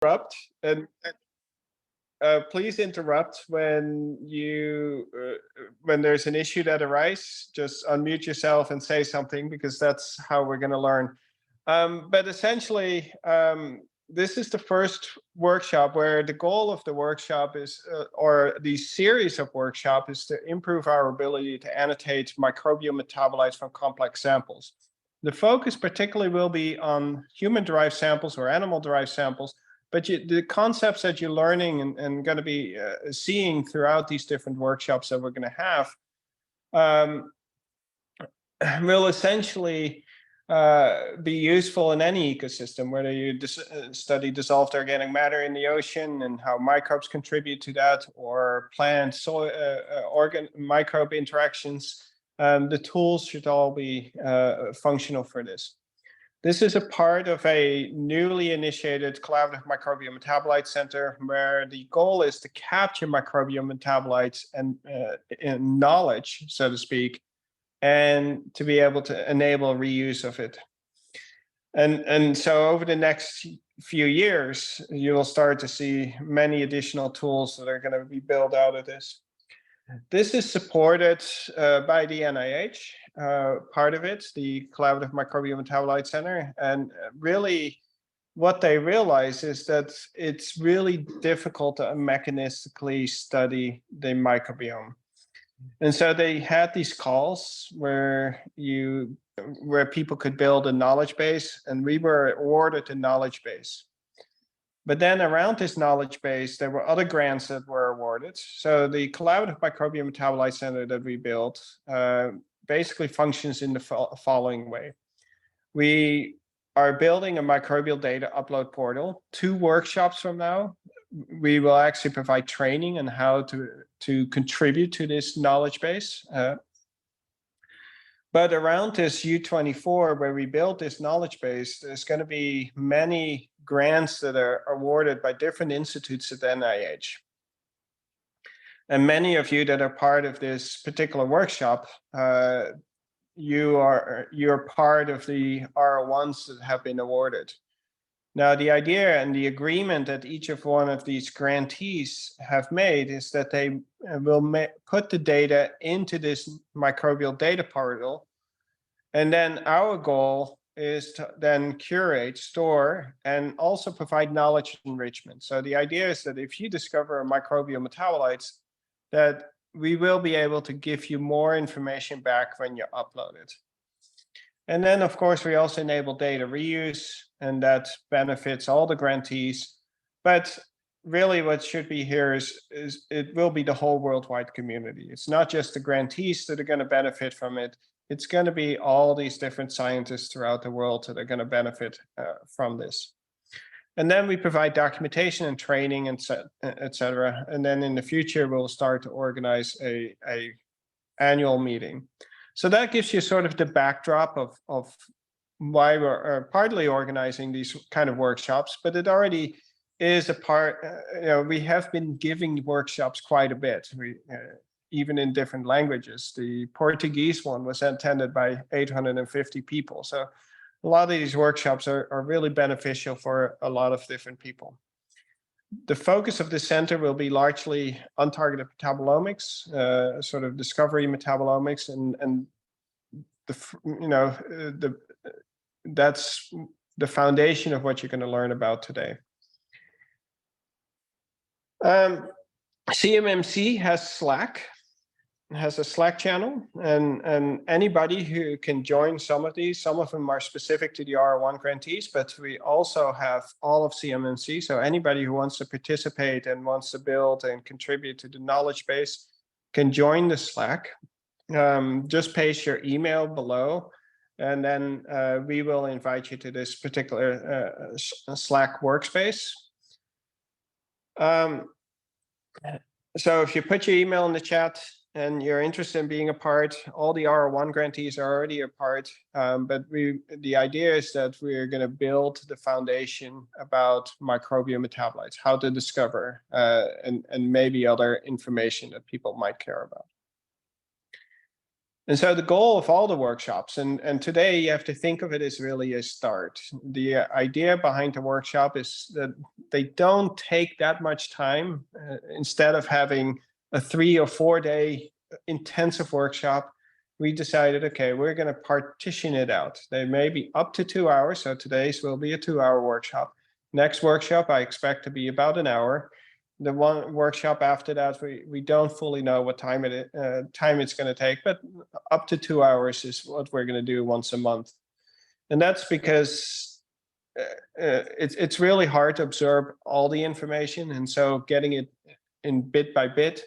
Interrupt and please interrupt when when there's an issue that arises. Just unmute yourself and say something because that's how we're going to learn. But essentially, this is the first workshop where the goal of the workshop is, or the series of workshops, is to improve our ability to annotate microbial metabolites from complex samples. The focus particularly will be on human-derived samples or animal-derived samples, but the concepts that you're learning and going to be seeing throughout these different workshops that we're going to have will essentially be useful in any ecosystem, whether you study dissolved organic matter in the ocean and how microbes contribute to that, or plant soil microbe interactions. The tools should all be functional for this. This is a part of a newly initiated collaborative microbial metabolite center where the goal is to capture microbial metabolites and knowledge, so to speak, and to be able to enable reuse of it. And so over the next few years, you will start to see many additional tools that are going to be built out of this. This is supported by the NIH, part of it, the Collaborative Microbial Metabolite Center. And really, what they realize is that it's really difficult to mechanistically study the microbiome. And so they had these calls where people could build a knowledge base, and we were awarded a knowledge base. But then around this knowledge base, there were other grants that were awarded. So the Collaborative Microbial Metabolite Center that we built basically functions in the following way. We are building a microbial data upload portal. 2 workshops from now, we will actually provide training on how to contribute to this knowledge base. But around this U24, where we built this knowledge base, there's going to be many grants that are awarded by different institutes at the NIH. And many of you that are part of this particular workshop, you're part of the R1s that have been awarded. Now, the idea and the agreement that each of one of these grantees have made is that they will put the data into this microbial data portal. And then our goal is to then curate, store, and also provide knowledge enrichment. So the idea is that if you discover microbial metabolites, that we will be able to give you more information back when you upload it. And then, of course, we also enable data reuse, and that benefits all the grantees. But really what should be here is it will be the whole worldwide community. It's not just the grantees that are going to benefit from it. It's going to be all these different scientists throughout the world that are going to benefit from this. And then we provide documentation and training, and et cetera. And then in the future, we'll start to organize a annual meeting. So that gives you sort of the backdrop of why we're partly organizing these kind of workshops, but it already is a part, we have been giving workshops quite a bit, even in different languages. The Portuguese one was attended by 850 people. So a lot of these workshops are really beneficial for a lot of different people. The focus of the center will be largely untargeted metabolomics, sort of discovery metabolomics, and that's the foundation of what you're going to learn about today. CMMC has Slack. Has a Slack channel, and anybody who can join some of these. Some of them are specific to the R1 grantees, but we also have all of CMMC. So anybody who wants to participate and wants to build and contribute to the knowledge base can join the Slack. Just paste your email below, and then we will invite you to this particular Slack workspace. So if you put your email in the chat, and you're interested in being a part, all the R1 grantees are already a part, but the idea is that we're going to build the foundation about microbial metabolites, how to discover, and maybe other information that people might care about. And so the goal of all the workshops, and today you have to think of it as really a start. The idea behind the workshop is that they don't take that much time. Instead of having a 3 or 4 day intensive workshop, we decided, okay, we're going to partition it out. They may be up to 2 hours. So today's will be a 2-hour workshop. Next workshop, I expect to be about an hour. The one workshop after that, we don't fully know what time it's going to take, but up to 2 hours is what we're going to do once a month. And that's because it's really hard to absorb all the information. And so getting it in bit by bit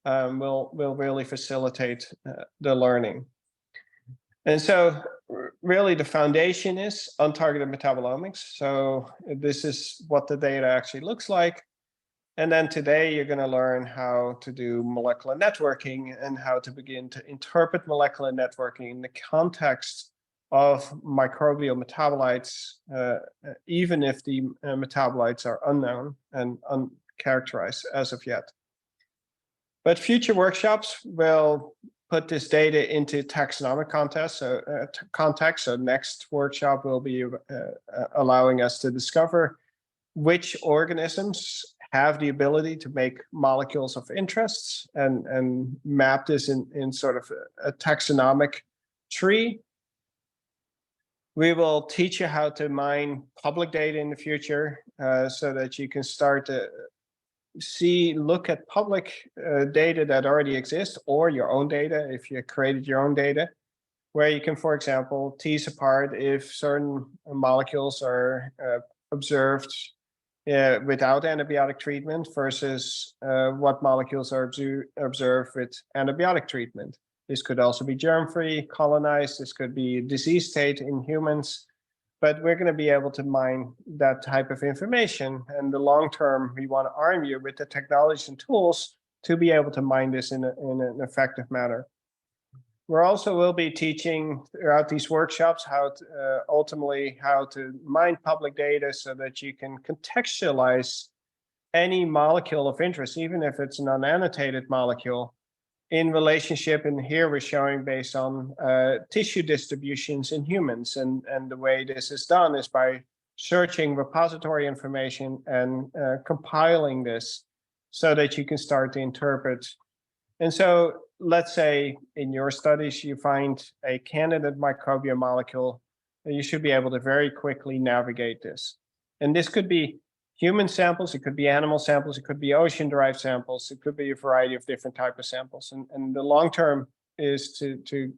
will really facilitate the learning. And so really the foundation is untargeted metabolomics. So this is what the data actually looks like. And then today you're going to learn how to do molecular networking and how to begin to interpret molecular networking in the context of microbial metabolites, even if the metabolites are unknown and uncharacterized as of yet. But future workshops will put this data into taxonomic context. So next workshop will be allowing us to discover which organisms have the ability to make molecules of interest and map this in sort of a taxonomic tree. We will teach you how to mine public data in the future so that you can start to look at public data that already exists, or your own data if you created your own data, where you can, for example, tease apart if certain molecules are observed without antibiotic treatment versus what molecules are observed with antibiotic treatment. This could also be germ-free, colonized. This could be disease state in humans. But we're going to be able to mine that type of information. And the long term, we want to arm you with the technologies and tools to be able to mine this in an effective manner. We're also will be teaching throughout these workshops ultimately how to mine public data so that you can contextualize any molecule of interest, even if it's an unannotated molecule, in relationship. And here we're showing based on tissue distributions in humans. And the way this is done is by searching repository information and compiling this so that you can start to interpret. And so let's say in your studies, you find a candidate microbial molecule, and you should be able to very quickly navigate this. And this could be human samples, it could be animal samples, it could be ocean-derived samples, it could be a variety of different types of samples. And the long term is to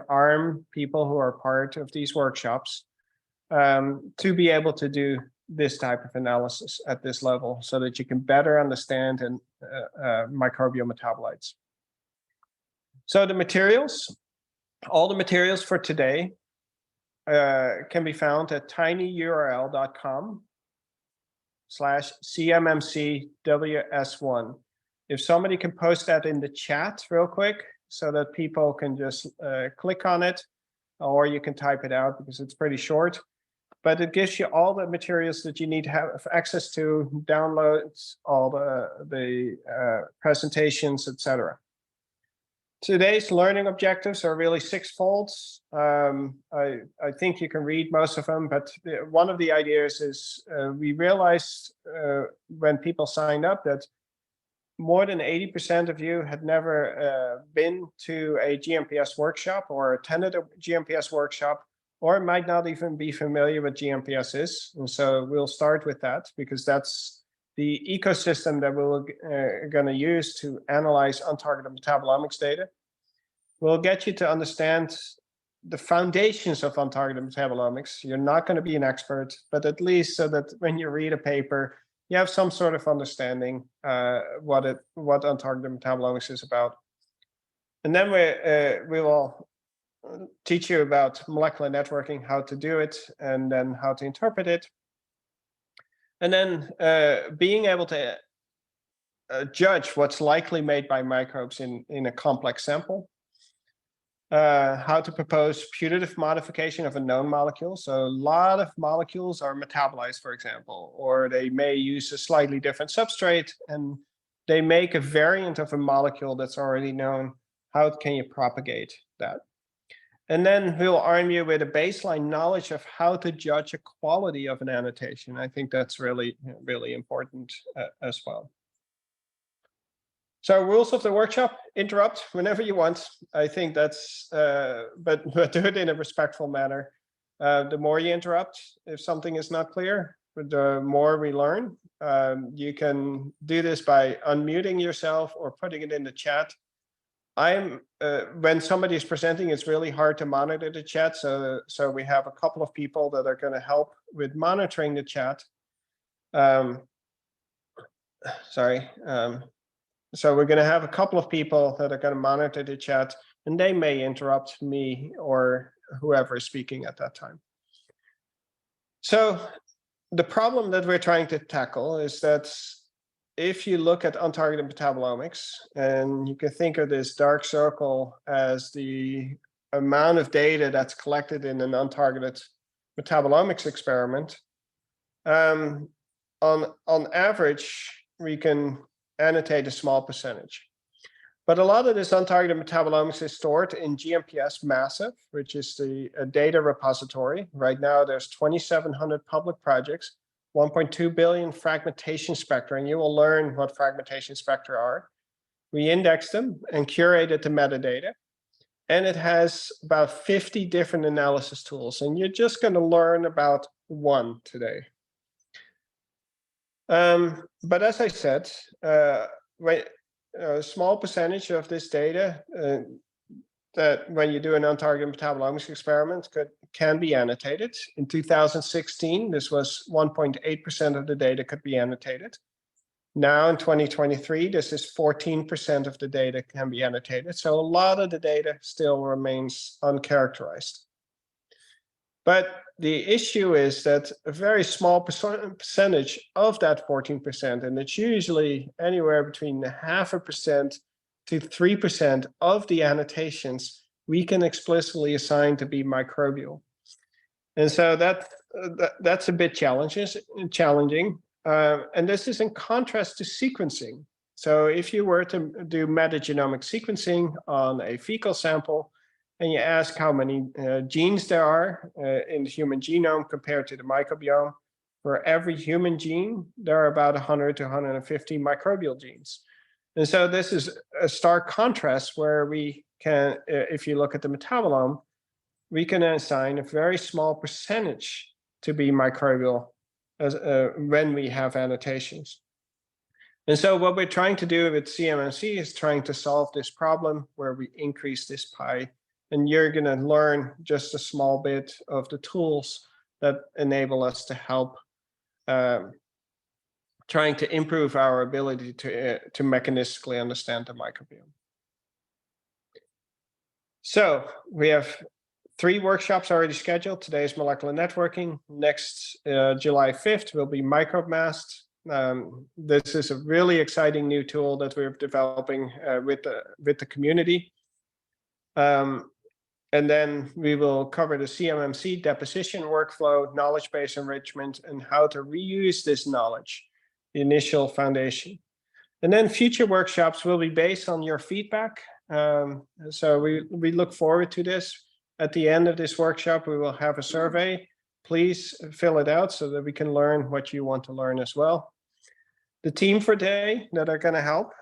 arm people who are part of these workshops to be able to do this type of analysis at this level so that you can better understand microbial metabolites. So the materials, all the materials for today can be found at tinyurl.com/CMMCWS1. If somebody can post that in the chat real quick so that people can just click on it, or you can type it out because it's pretty short. But it gives you all the materials that you need to have access to, downloads, all the presentations, etc. Today's learning objectives are really sixfold. I think you can read most of them, but one of the ideas is we realized when people signed up that more than 80% of you had never been to a GMPS workshop or attended a GMPS workshop, or might not even be familiar with GMPS is. And so we'll start with that because that's the ecosystem that we're going to use to analyze untargeted metabolomics data. We'll get you to understand the foundations of untargeted metabolomics. You're not going to be an expert, but at least so that when you read a paper, you have some sort of understanding what untargeted metabolomics is about. And then we will teach you about molecular networking, how to do it, and then how to interpret it. And then being able to judge what's likely made by microbes in a complex sample. How to propose putative modification of a known molecule. So a lot of molecules are metabolized, for example, or they may use a slightly different substrate and they make a variant of a molecule that's already known. How can you propagate that. And then we'll arm you with a baseline knowledge of how to judge a quality of an annotation. I think that's really, really important as well. So rules of the workshop: interrupt whenever you want. I think that's, but do it in a respectful manner. The more you interrupt, if something is not clear, the more we learn. You can do this by unmuting yourself or putting it in the chat. When somebody is presenting, it's really hard to monitor the chat. So we have a couple of people that are going to help with monitoring the chat. So we're going to have a couple of people that are going to monitor the chat, and they may interrupt me or whoever is speaking at that time. So the problem that we're trying to tackle is that if you look at untargeted metabolomics, and you can think of this dark circle as the amount of data that's collected in an untargeted metabolomics experiment, on average, we can annotate a small percentage. But a lot of this untargeted metabolomics is stored in GMPS Massive, which is the data repository. Right now, there's 2,700 public projects, 1.2 billion fragmentation spectra, and you will learn what fragmentation spectra are. We indexed them and curated the metadata, and it has about 50 different analysis tools, and you're just going to learn about one today. But as I said, a small percentage of this data that when you do an untargeted metabolomics experiment can be annotated. In 2016, this was 1.8% of the data could be annotated. Now in 2023, this is 14% of the data can be annotated. So a lot of the data still remains uncharacterized. But the issue is that a very small percentage of that 14%, and it's usually anywhere between 0.5% to 3% of the annotations, we can explicitly assign to be microbial. And so that's a bit challenging. And this is in contrast to sequencing. So if you were to do metagenomic sequencing on a fecal sample, and you ask how many genes there are in the human genome compared to the microbiome, for every human gene, there are about 100 to 150 microbial genes. And so this is a stark contrast where we can, if you look at the metabolome, we can assign a very small percentage to be microbial as, when we have annotations. And so what we're trying to do with CMMC is trying to solve this problem where we increase this pie. And you're going to learn just a small bit of the tools that enable us to help trying to improve our ability to mechanistically understand the microbiome. So we have 3 workshops already scheduled. Today is molecular networking. Next, July 5th, will be MicrobeMast. This is a really exciting new tool that we're developing with the community. And then we will cover the CMMC deposition workflow, knowledge base enrichment, and how to reuse this knowledge, the initial foundation. And then future workshops will be based on your feedback. So we look forward to this. At the end of this workshop, we will have a survey. Please fill it out so that we can learn what you want to learn as well. The team for today that are going to help,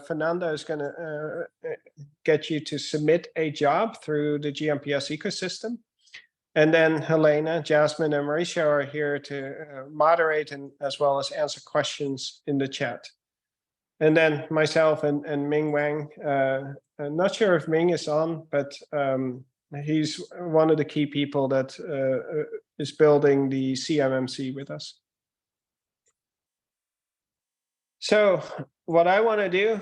Fernanda is going to get you to submit a job through the GMPS ecosystem. And then Helena, Jasmine, and Mauricio are here to moderate and as well as answer questions in the chat. And then myself and Ming Wang, I'm not sure if Ming is on, but he's one of the key people that is building the CMMC with us. So what I want to do,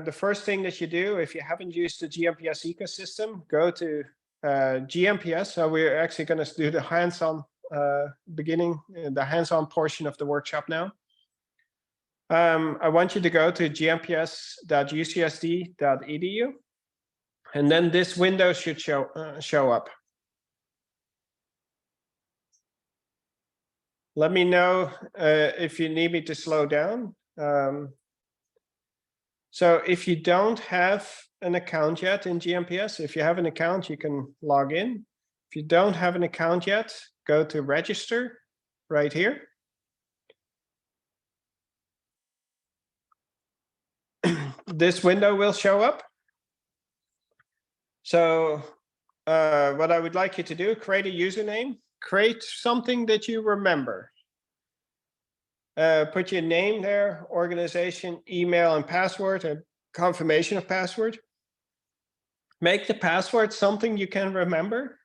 the first thing that you do, if you haven't used the GMPS ecosystem, go to GMPS. So we're actually going to do the hands-on the hands-on portion of the workshop now. I want you to go to gmps.ucsd.edu, and then this window should show up. Let me know if you need me to slow down. So if you don't have an account yet in GMPS, if you have an account, you can log in. If you don't have an account yet, go to register right here. This window will show up. So what I would like you to do, create a username, create something that you remember. Put your name there, organization, email, and password, and confirmation of password. Make the password something you can remember,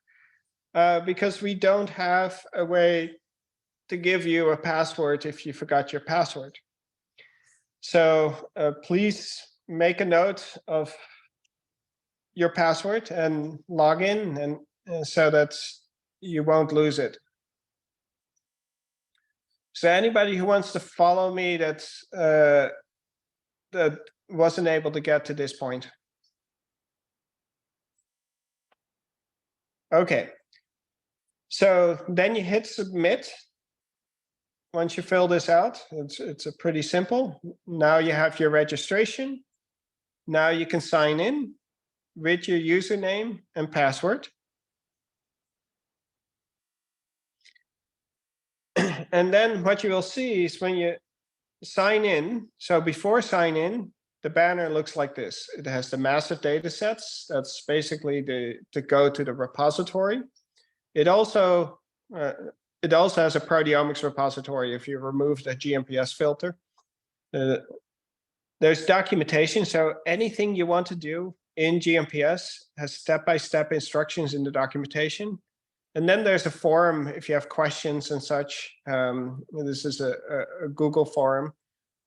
because we don't have a way to give you a password if you forgot your password. So please make a note of your password and log in, and so that you won't lose it. So anybody who wants to follow me that wasn't able to get to this point. Okay. So then you hit submit. Once you fill this out, it's a pretty simple. Now you have your registration. Now you can sign in with your username and password. And then what you will see is when you sign in, so before sign in, the banner looks like this. It has the massive data sets. That's basically to go to the repository. It also has a proteomics repository if you remove the GMPS filter. There's documentation, so anything you want to do in GMPS has step-by-step instructions in the documentation. And then there's a forum if you have questions and such. This is a Google forum,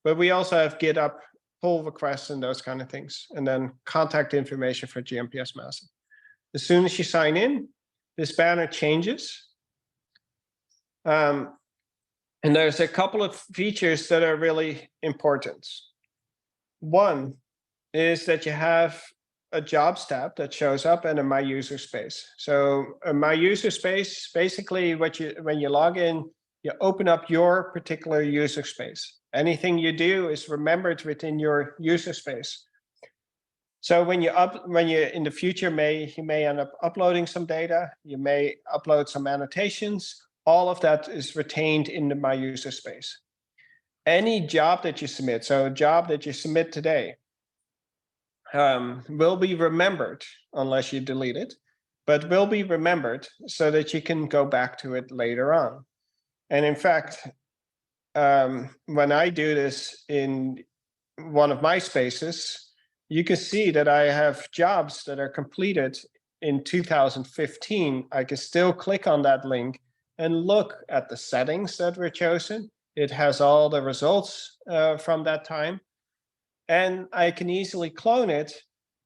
but we also have GitHub pull requests and those kind of things, and then contact information for GMPS Massive. As soon as you sign in, this banner changes. And there's a couple of features that are really important. One is that you have a jobs tab that shows up and a my user space. So a my user space, basically when you log in, you open up your particular user space. Anything you do is remembered within your user space. So when you in the future you may end up uploading some data, you may upload some annotations, all of that is retained in the my user space. Any job that you submit, so a job that you submit today, will be remembered unless you delete it, but will be remembered so that you can go back to it later on. And in fact, when I do this in one of my spaces, you can see that I have jobs that are completed in 2015. I can still click on that link and look at the settings that were chosen. It has all the results from that time. And I can easily clone it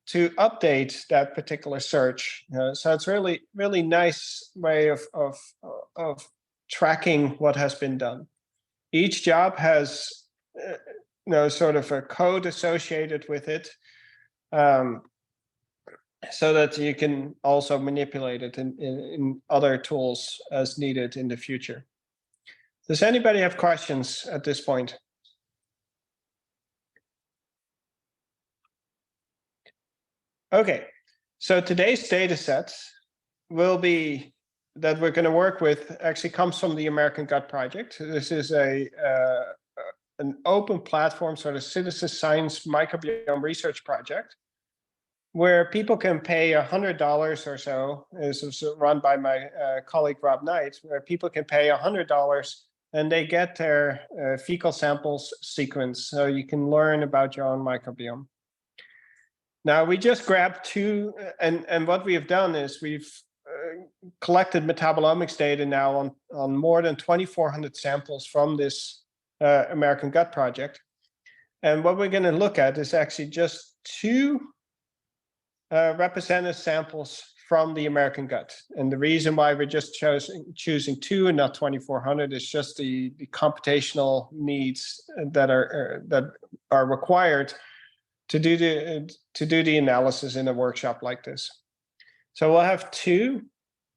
to update that particular search. So it's really, really nice way of tracking what has been done. Each job has sort of a code associated with it, so that you can also manipulate it in other tools as needed in the future. Does anybody have questions at this point? Okay, so today's data set will be that we're going to work with actually comes from the American Gut Project. This is an open platform, sort of citizen science microbiome research project, where people can pay $100 or so. This is run by my colleague Rob Knight, where people can pay $100 and they get their fecal samples sequenced, so you can learn about your own microbiome. Now, we just grabbed two, and what we have done is we've collected metabolomics data now on more than 2,400 samples from this American Gut Project. And what we're going to look at is actually just two representative samples from the American gut. And the reason why we're just choosing two and not 2,400 is just the computational needs that are required to do the analysis in a workshop like this. So we'll have two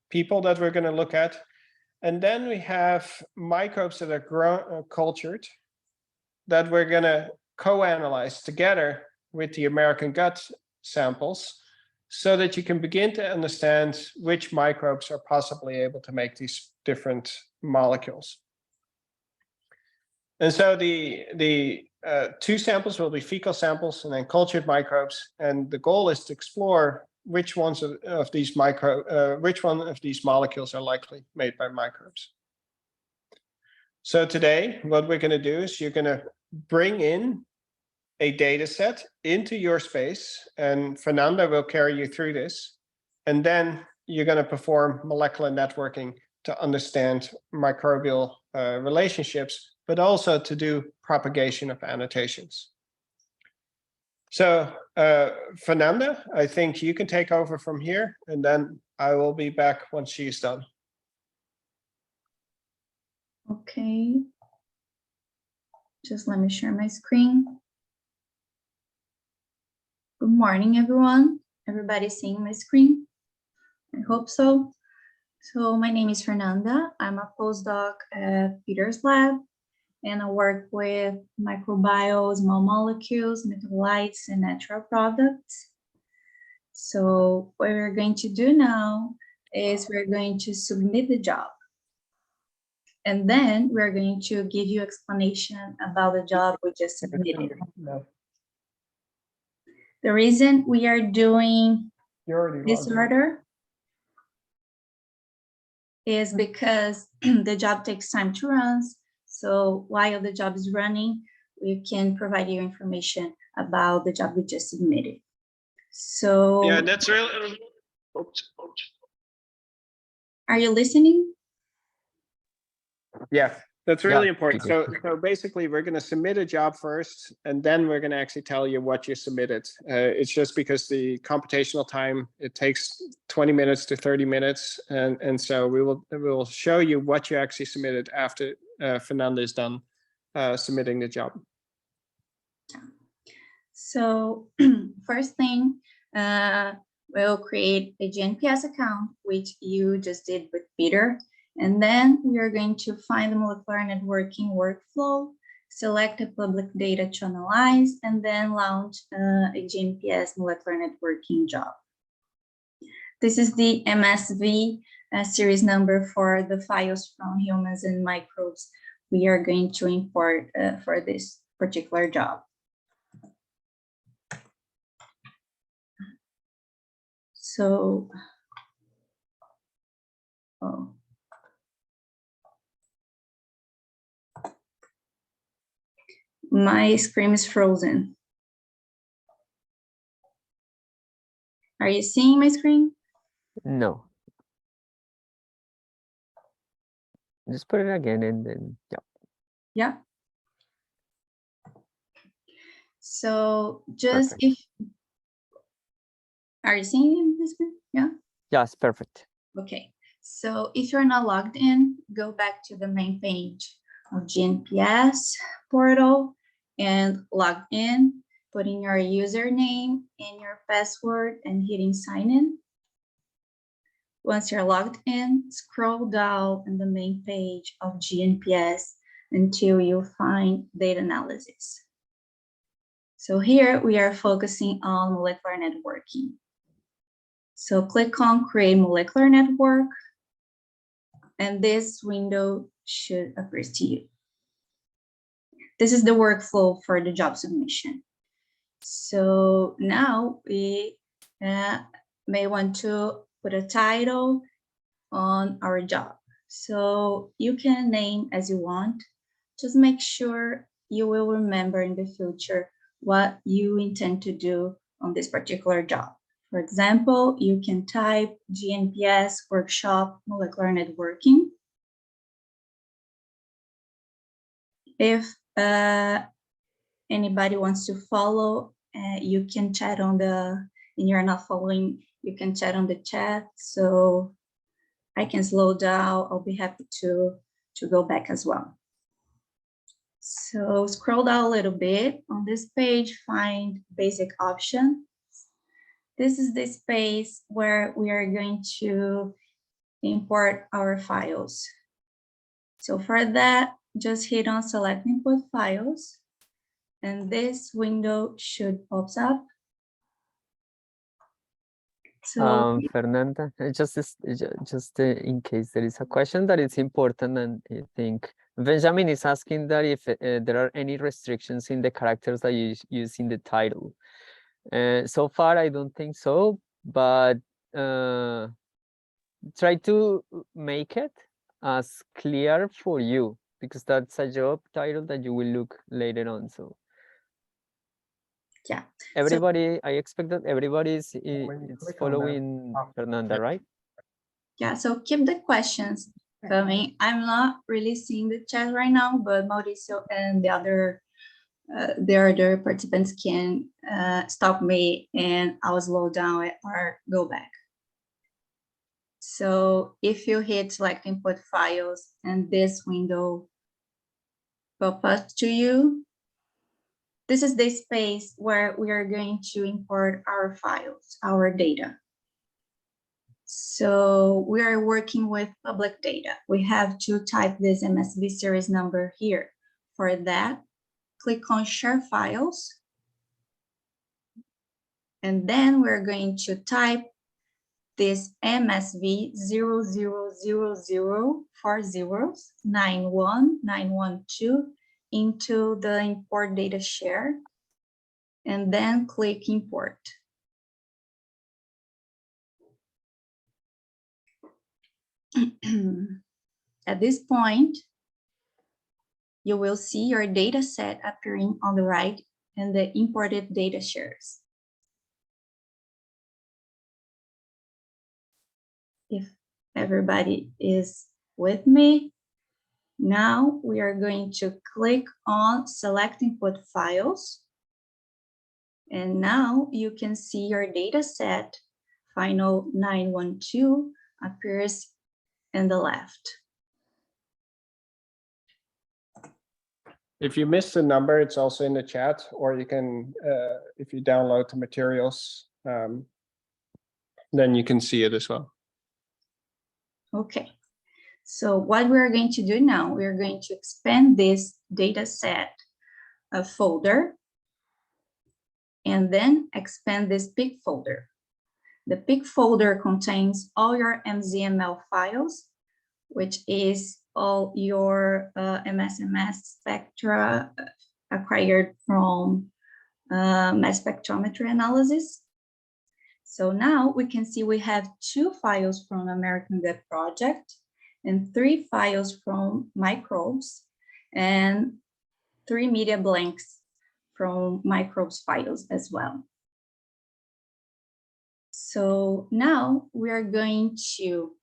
people that we're going to look at, and then we have microbes that are cultured that we're going to co-analyze together with the American gut samples so that you can begin to understand which microbes are possibly able to make these different molecules. And so the two samples will be fecal samples and then cultured microbes. And the goal is to explore which ones of these molecules are likely made by microbes. So today, what we're going to do is you're going to bring in a data set into your space, and Fernanda will carry you through this. And then you're going to perform molecular networking to understand microbial relationships, but also to do propagation of annotations. So Fernanda, I think you can take over from here, and then I will be back once she's done. Okay. Just let me share my screen. Good morning, everyone. Everybody seeing my screen? I hope so. So my name is Fernanda. I'm a postdoc at Peter's lab, and I work with microbial, small molecules, metabolites, and natural products. So what we're going to do now is we're going to submit the job. And then we're going to give you explanation about the job we just submitted. No. The reason we are doing this order is because the job takes time to run. So while the job is running, we can provide you information about the job we just submitted. So yeah, that's really. Are you listening? Yeah, that's really important. So basically, we're going to submit a job first, and then we're going to actually tell you what you submitted. It's just because the computational time, it takes 20 minutes to 30 minutes. And so we will show you what you actually submitted after Fernanda is done submitting the job. So first thing, we'll create a GNPS account, which you just did with Peter. And then we are going to find the molecular networking workflow, select a public data to analyze, and then launch a GNPS molecular networking job. This is the MSV series number for the files from humans and microbes we are going to import for this particular job. So, my screen is frozen. Are you seeing my screen? No. Just put it again and then, yeah. Yeah. So just perfect. Are you seeing this screen? Yeah. Yes, perfect. Okay. So if you're not logged in, go back to the main page of GNPS portal and log in, put in your username and your password and hitting sign in. Once you're logged in, scroll down on the main page of GNPS until you find data analysis. So here we are focusing on molecular networking. So click on create molecular network, and this window should appear to you. This is the workflow for the job submission. So now we may want to put a title on our job. So you can name as you want. Just make sure you will remember in the future what you intend to do on this particular job. For example, you can type GNPS workshop molecular networking. If anybody wants to follow, you can chat on the, and you're not following, you can chat on the chat. So I can slow down. I'll be happy to go back as well. So scroll down a little bit on this page, find basic options. This is the space where we are going to import our files. So for that, just hit on select import files. and this window should pop up. So Fernanda, just in case there is a question that is important, and I think Benjamin is asking that if there are any restrictions in the characters that you use in the title. So far, I don't think so, but try to make it as clear for you, because that's a job title that you will look later on. So yeah, everybody, I expect that everybody is click on following that, Fernanda, right? yeah, so keep the questions coming. I'm not really seeing the chat right now, but Mauricio and the other participants can stop me and I'll slow down or go back. So if you hit select input files and this window pop up to you, this is the space where we are going to import our files, our data. So we are working with public data. We have to type this MSV series number here. For that, click on Share Files. And then we're going to type this MSV 0000409112 into the import data share, and then click import. At this point, you will see your data set appearing on the right and the imported data shares. If everybody is with me, now we are going to click on select input files. And now you can see your data set, final 912, appears in the left. If you missed the number, it's also in the chat, or you can, if you download the materials, then you can see it as well. Okay, so what we're going to do now, we're going to expand this data set folder and then expand this PIC folder. The PIC folder contains all your MZML files, which is all your MSMS spectra acquired from mass spectrometry analysis. So now we can see we have 2 files from American Gut Project and 3 files from microbes and 3 media blanks from microbes files as well. So now we are going to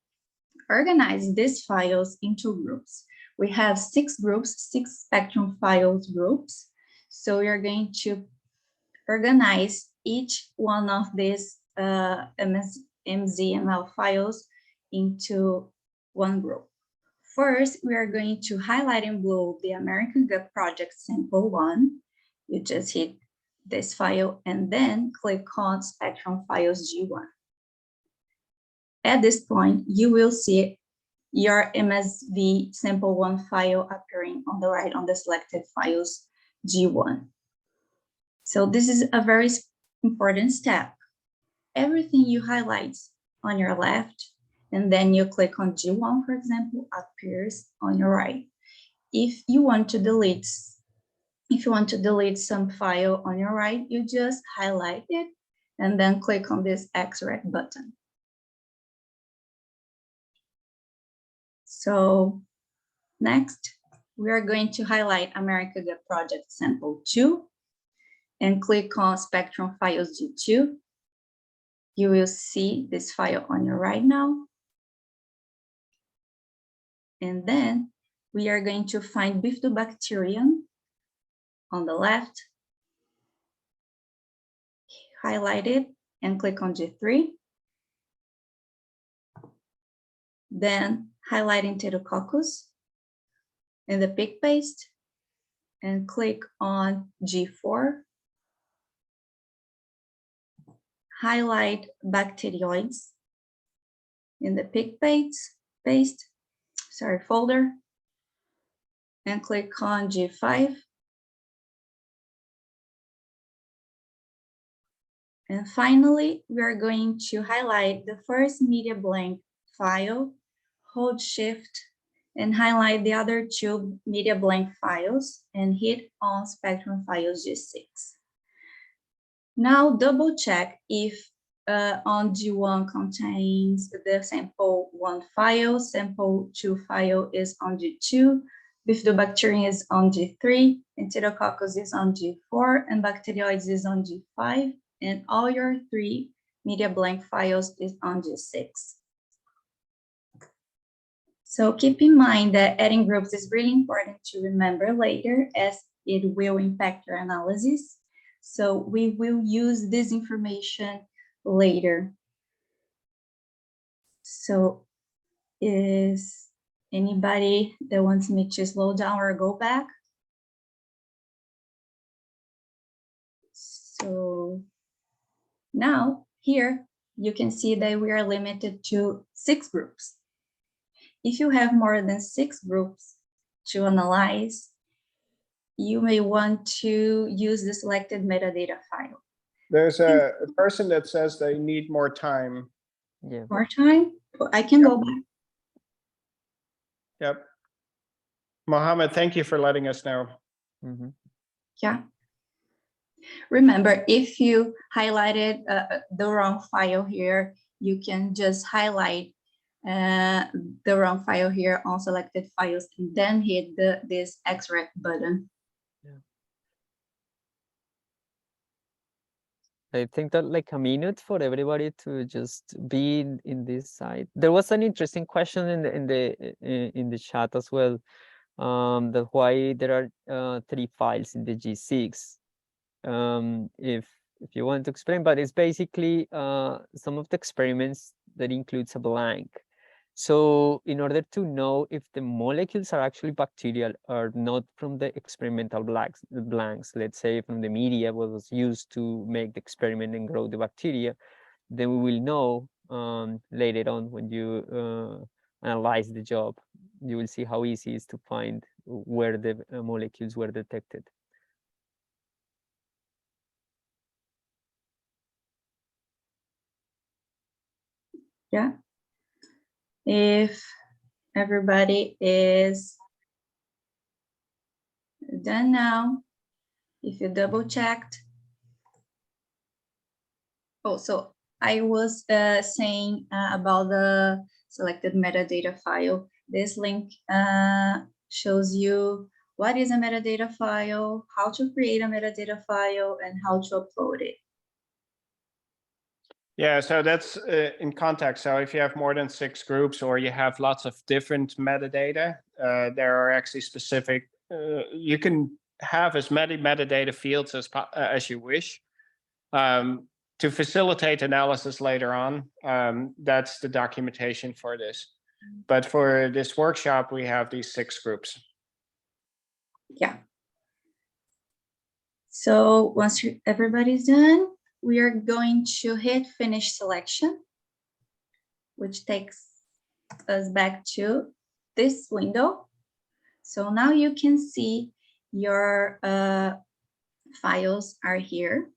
organize these files into groups. We have 6 groups, 6 spectrum files groups. So we are going to organize each one of these MZML files into one group. First, we are going to highlight in blue the American Gut Project sample 1. You just hit this file and then click on Spectrum Files G1. At this point, you will see your MSV sample 1 file appearing on the right on the selected files G1. So this is a very important step. Everything you highlight on your left, and then you click on G1, for example, appears on your right. If you want to delete some file on your right, you just highlight it and then click on this X-Rec button. So next, we are going to highlight American Gut Project sample 2 and click on Spectrum Files G2. You will see this file on your right now. And then we are going to find Bifidobacterium on the left, highlight it and click on G3. Then highlight Enterococcus in the PIC paste and click on G4. Highlight Bacteroides in the PIC paste, folder, and click on G5. And finally, we are going to highlight the first media blank file, hold Shift, and highlight the other two media blank files and hit on Spectrum Files G6. Now double check if on G1 contains the sample 1 file, sample 2 file is on G2, Bifidobacterium is on G3, Enterococcus is on G4, and Bacteroides is on G5, and all your 3 media blank files is on G6. So keep in mind that adding groups is really important to remember later, as it will impact your analysis. So we will use this information later. So is anybody that wants me to slow down or go back? So now here you can see that we are limited to 6 groups. If you have more than 6 groups to analyze, you may want to use the selected metadata file. There's a person that says they need more time. Yeah. More time? I can go back. Yep. Mohammed, thank you for letting us know. Mm-hmm. Yeah. Remember, if you highlighted the wrong file here, you can just highlight the wrong file here on selected files and then hit this extract button. I think that like a minute for everybody to just be in this side. There was an interesting question in the chat as well. That why there are 3 files in the G6. If you want to explain, but it's basically some of the experiments that includes a blank. So in order to know if the molecules are actually bacterial or not from the experimental blanks, let's say from the media what was used to make the experiment and grow the bacteria, then we will know later on when you analyze the job, you will see how easy it is to find where the molecules were detected. Yeah. If everybody is done now, if you double checked. Oh, so I was saying about the selected metadata file. This link shows you what is a metadata file, how to create a metadata file, and how to upload it. Yeah, so that's in context. So if you have more than 6 groups or you have lots of different metadata, there are actually specific, you can have as many metadata fields as you wish. To facilitate analysis later on, that's the documentation for this. But for this workshop, we have these 6 groups. Yeah. So once everybody's done, we are going to hit finish selection, which takes us back to this window. So now you can see your files are here.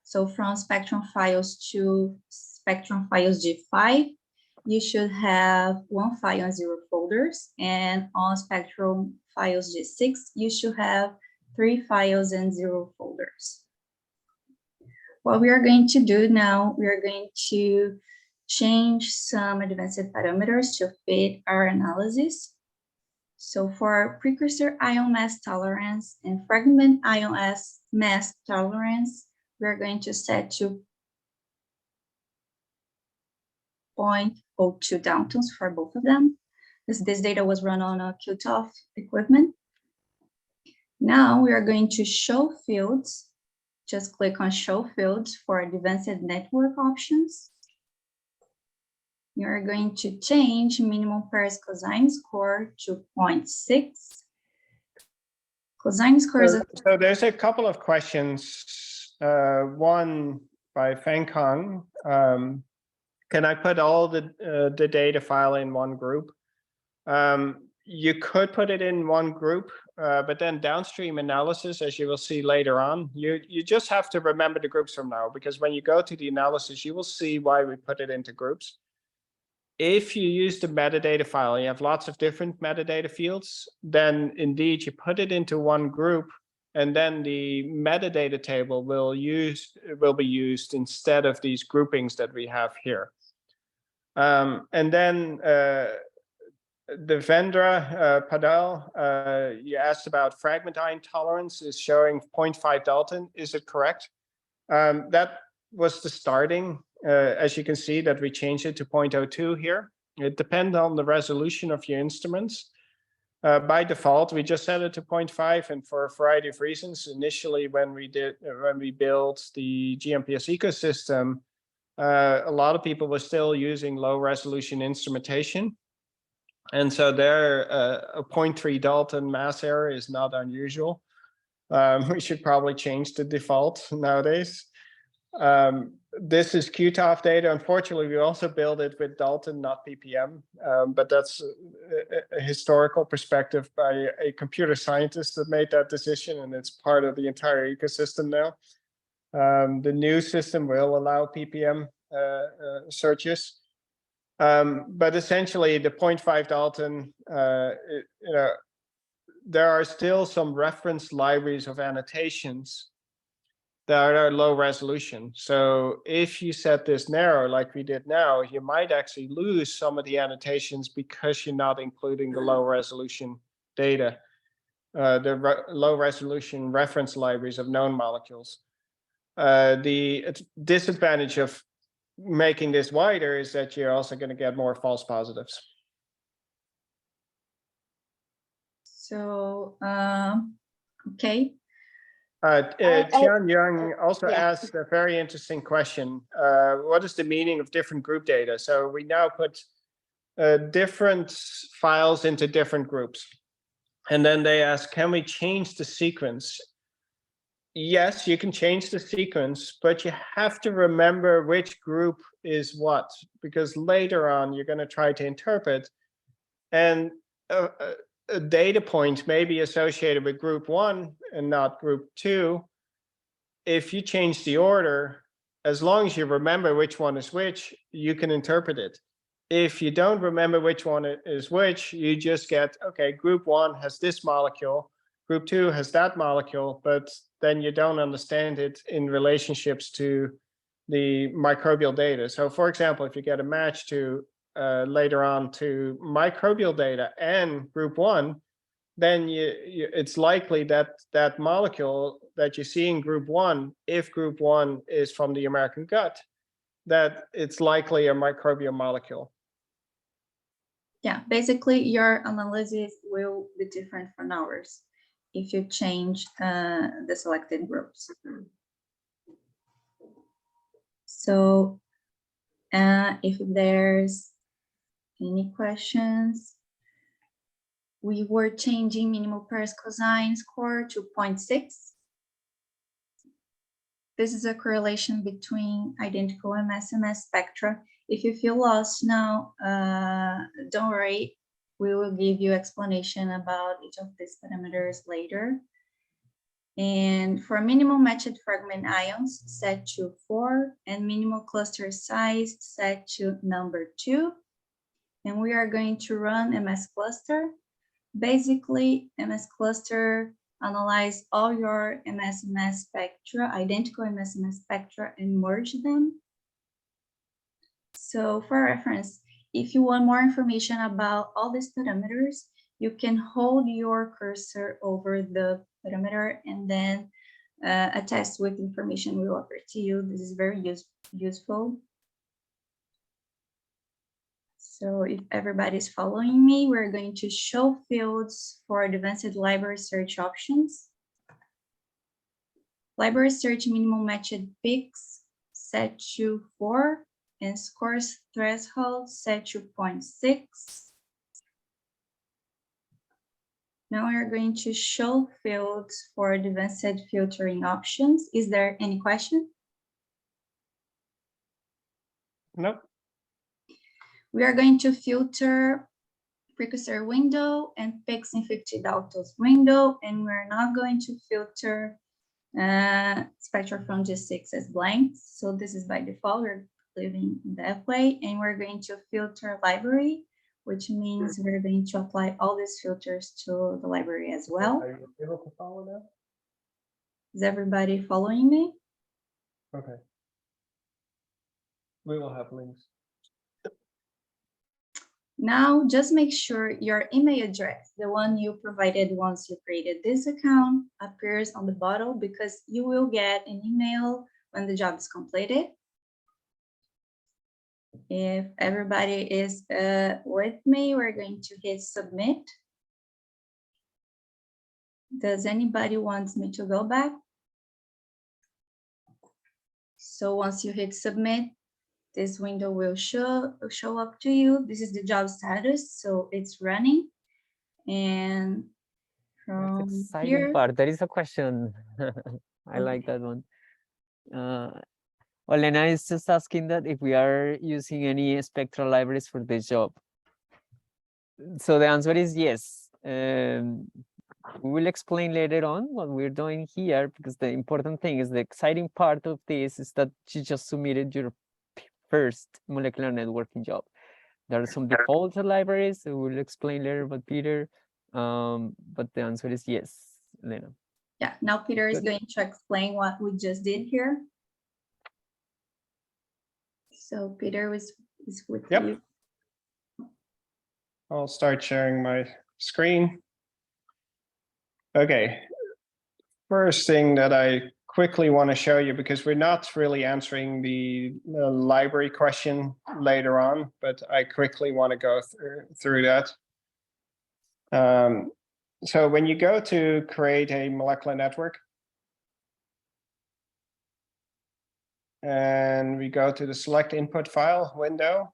So from Spectrum Files to Spectrum Files G5, you should have 1 file and 0 folders. And on Spectrum Files G6, you should have 3 files and 0 folders. What we are going to do now, we are going to change some advanced parameters to fit our analysis. So for precursor ion mass tolerance and fragment ion mass tolerance, we're going to set to 0.02 Daltons for both of them. This data was run on a QTOF equipment. Now we are going to show fields. Just click on show fields for advanced network options. You're going to change minimum pairs cosine score to 0.6. Cosine score is so there's a couple of questions. One by Feng Kang. Can I put all the data file in one group? You could put it in one group. but then downstream analysis, as you will see later on, you just have to remember the groups from now, because when you go to the analysis, you will see why we put it into groups. If you use the metadata file, you have lots of different metadata fields, then indeed you put it into one group, and then the metadata table will be used instead of these groupings that we have here. And then Devendra Padal, you asked about fragment ion tolerance is showing 0.5 Dalton. Is it correct? That was the starting. As you can see that we changed it to 0.02 here. It depends on the resolution of your instruments. By default, we just set it to 0.5, and for a variety of reasons. Initially, when we built the GMPS ecosystem, a lot of people were still using low resolution instrumentation. And so there, a 0.3 Dalton mass error is not unusual. We should probably change the default nowadays. This is QTOF data. Unfortunately, we also build it with Dalton, not ppm, but that's a historical perspective by a computer scientist that made that decision, and it's part of the entire ecosystem now. The new system will allow ppm searches, but essentially the 0.5 Dalton, there are still some reference libraries of annotations that are low resolution. So if you set this narrow like we did now, you might actually lose some of the annotations because you're not including the low resolution data, low resolution reference libraries of known molecules. The disadvantage of making this wider is that you're also going to get more false positives. So, okay. Tian Young also asked a very interesting question. What is the meaning of different group data? So we now put different files into different groups. And then they ask, can we change the sequence? Yes, you can change the sequence, but you have to remember which group is what, because later on you're going to try to interpret. And a data point may be associated with group 1 and not group 2. If you change the order, as long as you remember which one is which, you can interpret it. If you don't remember which one is which, you just get, okay, group 1 has this molecule, group 2 has that molecule, but then you don't understand it in relationships to the microbial data. So for example, if you get a match to later on to microbial data and group 1, then it's likely that that molecule that you see in group 1, if group 1 is from the American gut, that it's likely a microbial molecule. Yeah, basically your analysis will be different from ours if you change the selected groups. So if there's any questions, we were changing minimal pairs cosine score to 0.6. This is a correlation between identical MS/MS spectra. If you feel lost now, don't worry. We will give you explanation about each of these parameters later. And for minimal matched fragment ions, set to 4, and minimal cluster size set to number 2. And we are going to run MS cluster. Basically, MS cluster analyze all your MS/MS spectra, identical MS/MS spectra, and merge them. So for reference, if you want more information about all these parameters, you can hold your cursor over the parameter and then a test with information will appear to you. This is very useful. So if everybody's following me, we're going to show fields for advanced library search options. Library search minimal matched peaks set to 4 and scores threshold set to 0.6. Now we are going to show fields for advanced filtering options. Is there any question? Nope. We are going to filter precursor window and fix infected autos window, and we're not going to filter spectra from G6 as blanks. So this is by default, we're leaving that way, and we're going to filter library, which means we're going to apply all these filters to the library as well. Are you able to follow that? Is everybody following me? Okay. We will have links. Now, just make sure your email address, the one you provided once you created this account, appears on the bottom, because you will get an email when the job is completed. If everybody is with me, we're going to hit submit. Does anybody want me to go back? So once you hit submit, this window will show up to you. This is the job status, so it's running. And from That's exciting here, part. There is a question. I like that one. Olena is just asking that if we are using any spectral libraries for this job. So the answer is yes. We will explain later on what we're doing here, because the important thing is, the exciting part of this is that you just submitted your first molecular networking job. There are some default libraries that we'll explain later about Peter, but the answer is yes, Lena. yeah, now Peter is going to explain what we just did here. So Peter is with you. I'll start sharing my screen. Okay. First thing that I quickly want to show you, because we're not really answering the library question later on, but I quickly want to go through that. So when you go to create a molecular network, and we go to the select input file window,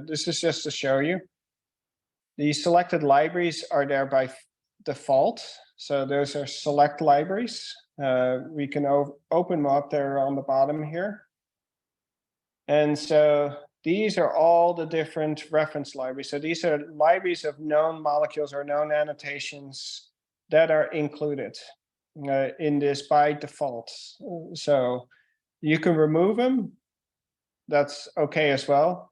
this is just to show you. The selected libraries are there by default. So those are select libraries. We can open them up there on the bottom here. And so these are all the different reference libraries. So these are libraries of known molecules or known annotations that are included in this by default. So you can remove them. That's okay as well.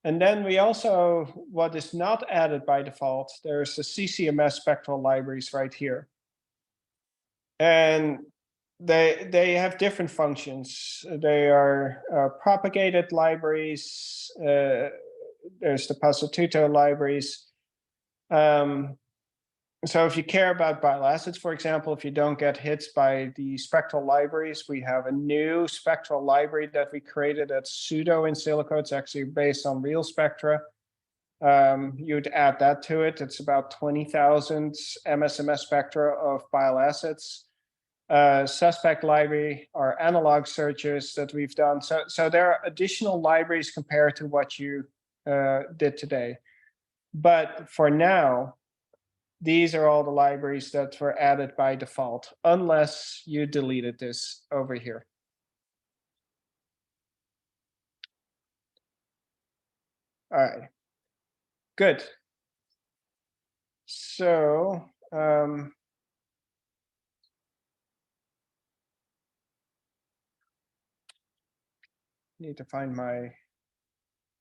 And then we also, what is not added by default, there's the CCMS spectral libraries right here. And they have different functions. They are propagated libraries. There's the Pasatuto libraries. So if you care about bile acids, for example, if you don't get hit by the spectral libraries, we have a new spectral library that we created that's pseudo in silico. It's actually based on real spectra. You'd add that to it. It's about 20,000 MSMS spectra of bile acids. Suspect library are analog searches that we've done. So there are additional libraries compared to what you did today. But for now, these are all the libraries that were added by default, unless you deleted this over here. All right, good. So, need to find my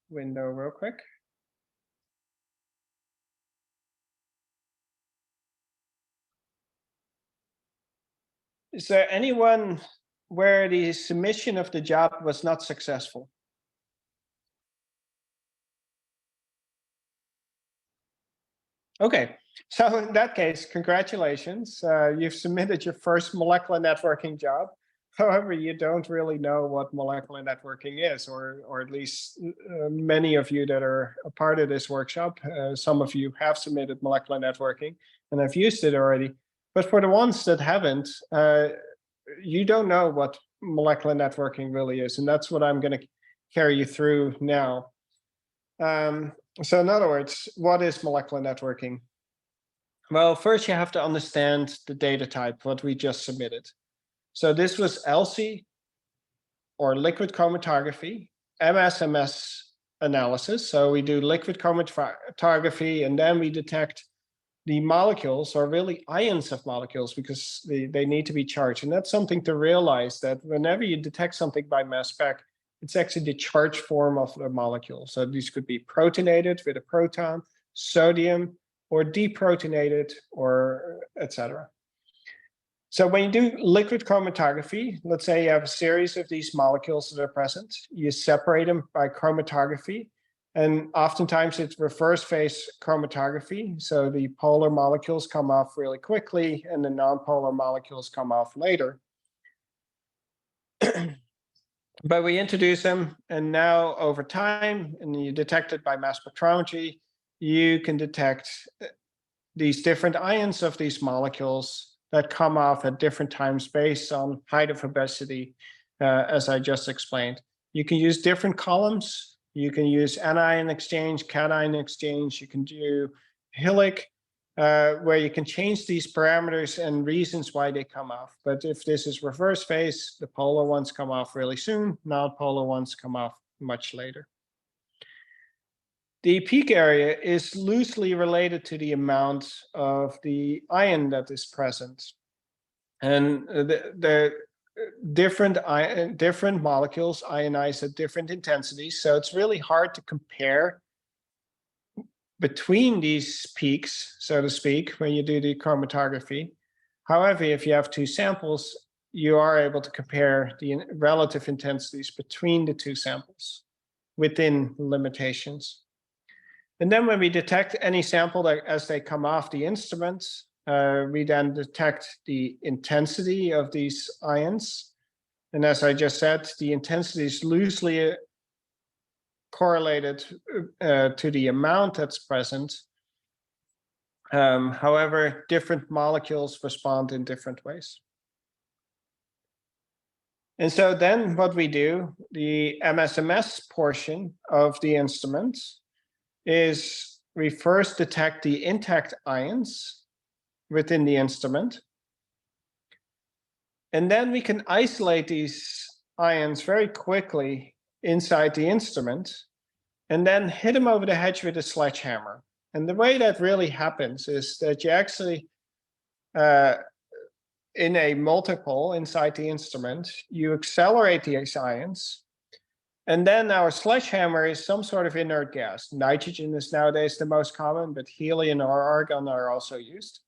window real quick. Is there anyone where the submission of the job was not successful? Okay, so in that case, congratulations. You've submitted your first molecular networking job. However, you don't really know what molecular networking is, or at least many of you that are a part of this workshop, some of you have submitted molecular networking and have used it already. But for the ones that haven't, you don't know what molecular networking really is. And that's what I'm going to carry you through now. So in other words, what is molecular networking? Well, first you have to understand the data type, what we just submitted. So this was LC, or liquid chromatography, MSMS analysis. So we do liquid chromatography, and then we detect the molecules, or really ions of molecules, because they need to be charged. And that's something to realize, that whenever you detect something by mass spec, it's actually the charged form of the molecule. So these could be protonated with a proton, sodium, or deprotonated, or etc. So when you do liquid chromatography, let's say you have a series of these molecules that are present, you separate them by chromatography, and oftentimes it's reverse phase chromatography. So the polar molecules come off really quickly and the non-polar molecules come off later. But we introduce them, and now over time, and you detect it by mass spectrometry, you can detect these different ions of these molecules that come off at different times based on height of obesity, as I just explained. You can use different columns. You can use anion exchange, cation exchange. You can do Hillick, where you can change these parameters and reasons why they come off. But if this is reverse phase, the polar ones come off really soon, non-polar ones come off much later. The peak area is loosely related to the amount of the ion that is present. And the different molecules ionize at different intensities. So it's really hard to compare between these peaks, so to speak, when you do the chromatography. However, if you have two samples, you are able to compare the relative intensities between the two samples within limitations. And then when we detect any sample that as they come off the instrument, we then detect the intensity of these ions. And as I just said, the intensity is loosely correlated to the amount that's present. However, different molecules respond in different ways. And so then what we do, the MSMS portion of the instrument, is we first detect the intact ions within the instrument. And then we can isolate these ions very quickly inside the instrument and then hit them over the head with a sledgehammer. And the way that really happens is that you actually, in a multipole inside the instrument, you accelerate these ions. And then our sledgehammer is some sort of inert gas. Nitrogen is nowadays the most common, but helium or argon are also used.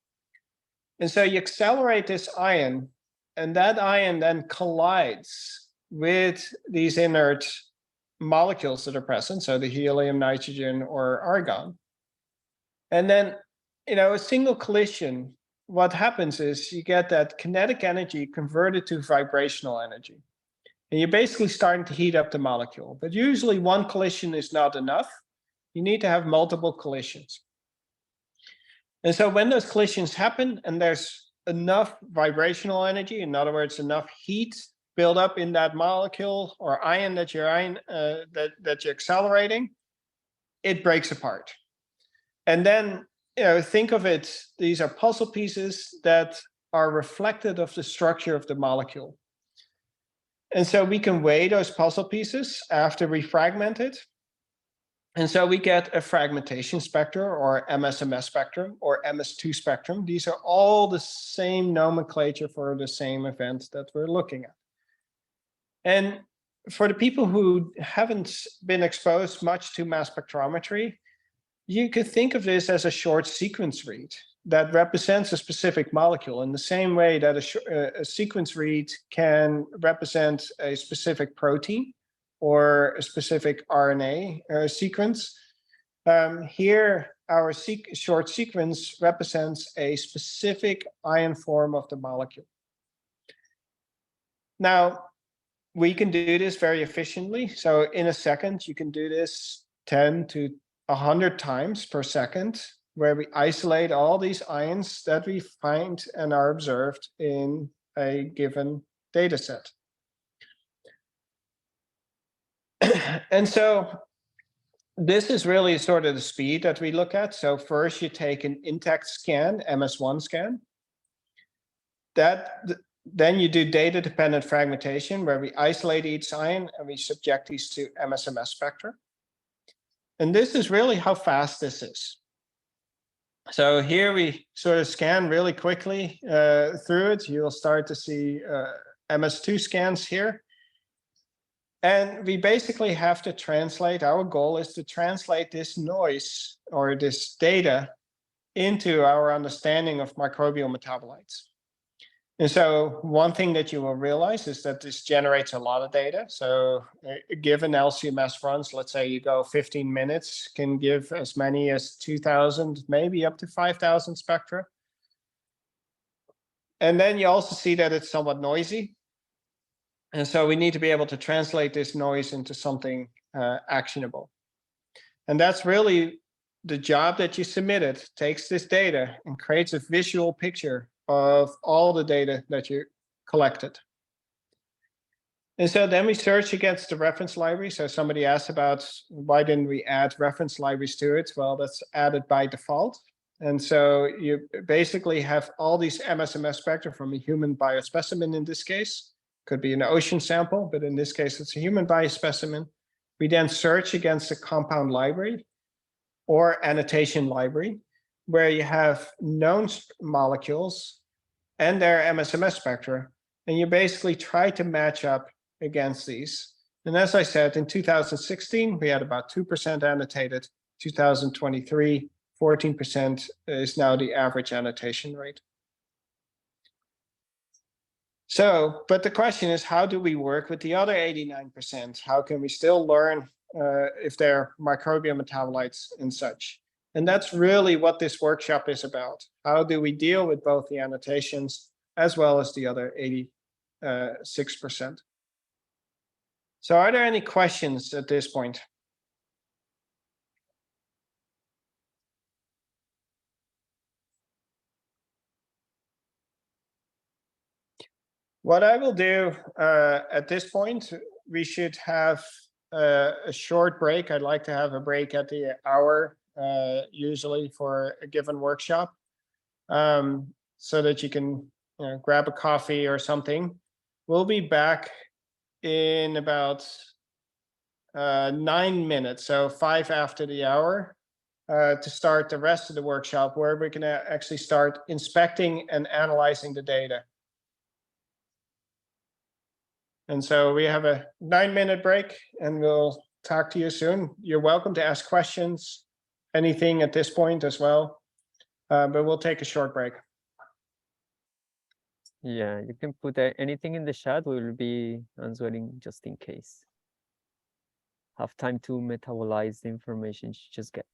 And so you accelerate this ion, and that ion then collides with these inert molecules that are present, so the helium, nitrogen, or argon. And then, a single collision, what happens is you get that kinetic energy converted to vibrational energy. And you're basically starting to heat up the molecule. But usually one collision is not enough. You need to have multiple collisions. And so when those collisions happen and there's enough vibrational energy, in other words, enough heat build up in that molecule or ion that you're accelerating, it breaks apart. And then think of it, these are puzzle pieces that are reflected of the structure of the molecule. And so we can weigh those puzzle pieces after we fragment it. And so we get a fragmentation spectrum or MSMS spectrum or MS2 spectrum. These are all the same nomenclature for the same event that we're looking at. And for the people who haven't been exposed much to mass spectrometry, you could think of this as a short sequence read that represents a specific molecule in the same way that a sequence read can represent a specific protein or a specific RNA sequence. Here, our short sequence represents a specific ion form of the molecule. Now, we can do this very efficiently. So in a second, you can do this 10 to 100 times per second, where we isolate all these ions that we find and are observed in a given data set. And so this is really sort of the speed that we look at. So first you take an intact scan, MS1 scan. Then you do data-dependent fragmentation, where we isolate each ion and we subject these to MSMS spectra. And this is really how fast this is. So here we sort of scan really quickly through it. You'll start to see MS2 scans here. And we basically have to translate, our goal is to translate this noise or this data into our understanding of microbial metabolites. And so one thing that you will realize is that this generates a lot of data. So given LCMS runs, let's say you go 15 minutes, can give as many as 2,000, maybe up to 5,000 spectra. And then you also see that it's somewhat noisy. And so we need to be able to translate this noise into something actionable. And that's really the job that you submitted, takes this data and creates a visual picture of all the data that you collected. And so then we search against the reference library. So somebody asked about why didn't we add reference libraries to it? Well, that's added by default. And so you basically have all these MSMS spectra from a human biospecimen in this case. Could be an ocean sample, but in this case, it's a human biospecimen. We then search against the compound library or annotation library, where you have known molecules and their MSMS spectra, and you basically try to match up against these. And as I said, in 2016, we had about 2% annotated. 2023, 14% is now the average annotation rate. So, but the question is, how do we work with the other 89%? How can we still learn if they're microbial metabolites and such? And that's really what this workshop is about. How do we deal with both the annotations as well as the other 86%? So are there any questions at this point? What I will do at this point, we should have a short break. I'd like to have a break at the hour, usually for a given workshop, so that you can grab a coffee or something. We'll be back in about 9 minutes, so 5 after the hour, to start the rest of the workshop, where we can actually start inspecting and analyzing the data. And so we have a 9-minute break, and we'll talk to you soon. You're welcome to ask questions, anything at this point as well, but we'll take a short break. Yeah, you can put anything in the chat. We will be answering just in case. Have time to metabolize the information you just get.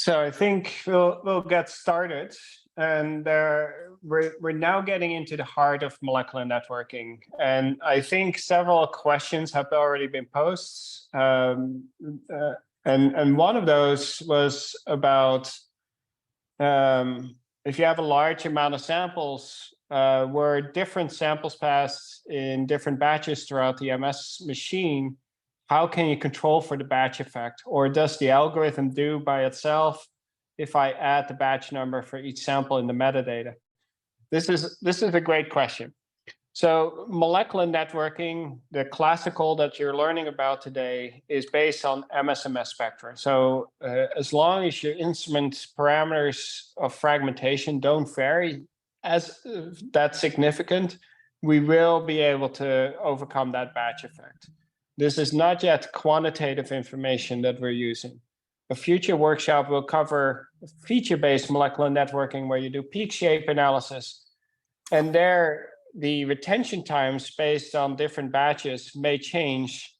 So I think we'll get started, and we're now getting into the heart of molecular networking. And I think several questions have already been posed, and one of those was about if you have a large amount of samples where different samples passed in different batches throughout the MS machine, how can you control for the batch effect? Or does the algorithm do by itself if I add the batch number for each sample in the metadata? This is a great question. So molecular networking, the classical that you're learning about today, is based on MSMS spectra. So as long as your instrument parameters of fragmentation don't vary as that significant, we will be able to overcome that batch effect. This is not yet quantitative information that we're using. A future workshop will cover feature-based molecular networking, where you do peak shape analysis, and there the retention times based on different batches may change,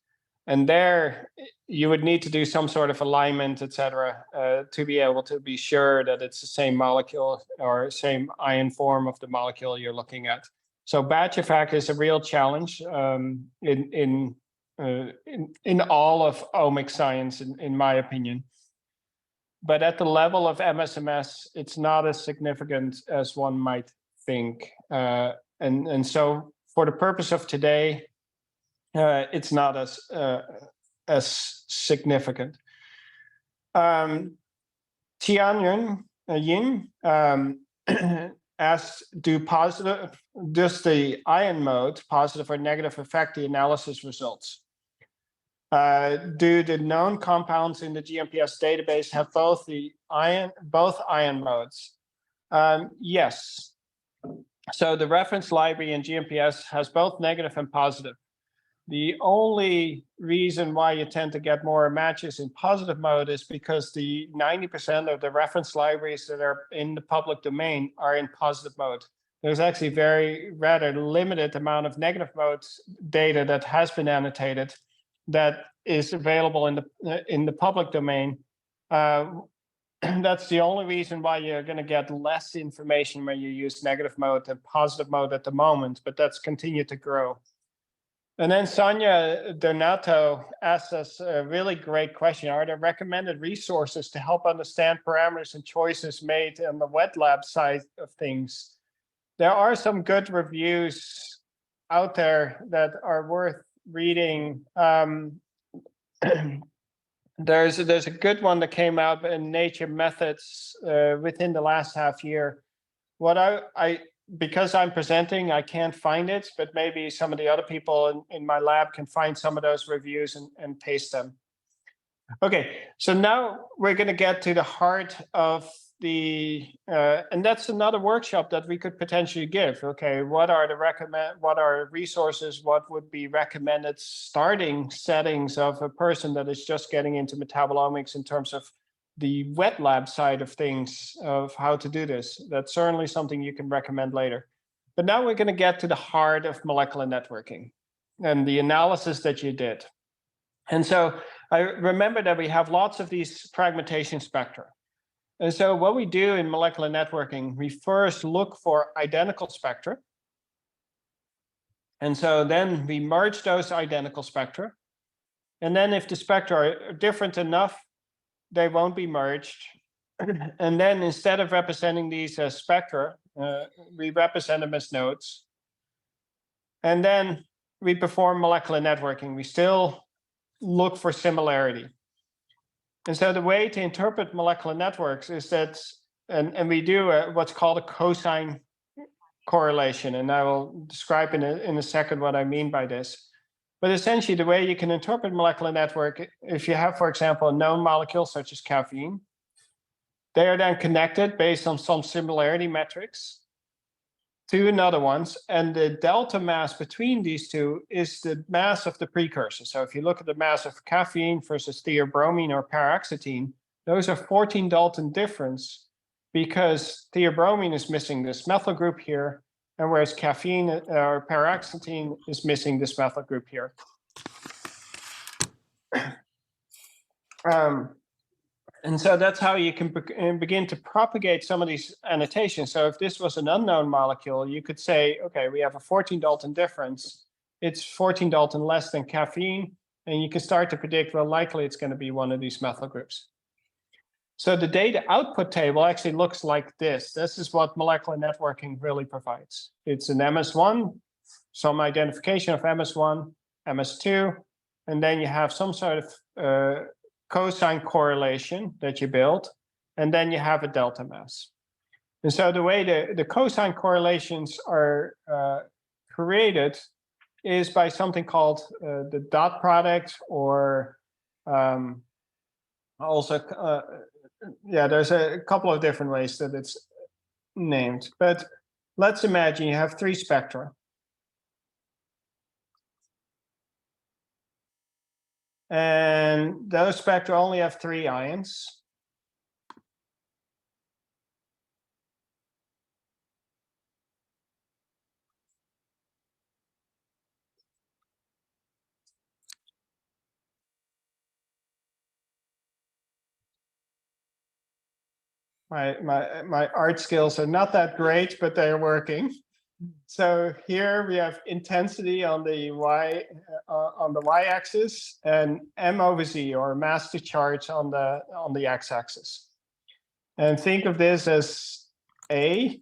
and there you would need to do some sort of alignment, etc., to be able to be sure that it's the same molecule or same ion form of the molecule you're looking at. So batch effect is a real challenge in all of omics science, in my opinion. But at the level of MSMS, it's not as significant as one might think. And so for the purpose of today, it's not as significant. Tianyun Yin asked, does the ion mode, positive or negative, affect the analysis results? Do the known compounds in the GMPS database have both ion modes? Yes. So the reference library in GMPS has both negative and positive. The only reason why you tend to get more matches in positive mode is because the 90% of the reference libraries that are in the public domain are in positive mode. There's actually rather limited amount of negative mode data that has been annotated that is available in the public domain. That's the only reason why you're going to get less information when you use negative mode than positive mode at the moment, but that's continued to grow. And then Sonia Donato asked us a really great question. Are there recommended resources to help understand parameters and choices made on the wet lab side of things? There are some good reviews out there that are worth reading. There's a good one that came out in Nature Methods within the last half year. What because I'm presenting, I can't find it, but maybe some of the other people in my lab can find some of those reviews and paste them. Okay, so now we're going to get to the heart of the, and that's another workshop that we could potentially give. Okay, what are resources, what would be recommended starting settings of a person that is just getting into metabolomics in terms of the wet lab side of things, of how to do this? That's certainly something you can recommend later. But now we're going to get to the heart of molecular networking and the analysis that you did. And so I remember that we have lots of these fragmentation spectra. And so what we do in molecular networking, we first look for identical spectra. And so then we merge those identical spectra. And then if the spectra are different enough, they won't be merged. And then instead of representing these as spectra, we represent them as nodes. And then we perform molecular networking. We still look for similarity. And so the way to interpret molecular networks is that, and we do what's called a cosine correlation. And I will describe in a second what I mean by this. But essentially, the way you can interpret molecular network, if you have, for example, a known molecule such as caffeine, they are then connected based on some similarity metrics to another ones. And the delta mass between these two is the mass of the precursor. So if you look at the mass of caffeine versus theobromine or paraxetine, those are 14 Dalton difference because theobromine is missing this methyl group here, and whereas caffeine or paraxetine is missing this methyl group here. And so that's how you can begin to propagate some of these annotations. So if this was an unknown molecule, you could say, okay, we have a 14 Dalton difference. It's 14 Dalton less than caffeine. And you can start to predict, well, likely it's going to be one of these methyl groups. So the data output table actually looks like this. This is what molecular networking really provides. It's an MS1, some identification of MS1, MS2, and then you have some sort of cosine correlation that you build, and then you have a delta mass. And so the way the cosine correlations are created is by something called the dot product, or also, yeah, there's a couple of different ways that it's named. But let's imagine you have 3 spectra. And those spectra only have 3 ions. My art skills are not that great, but they're working. So here we have intensity on the y-axis, and m over z, or mass to charge, on the x-axis. And think of this as A.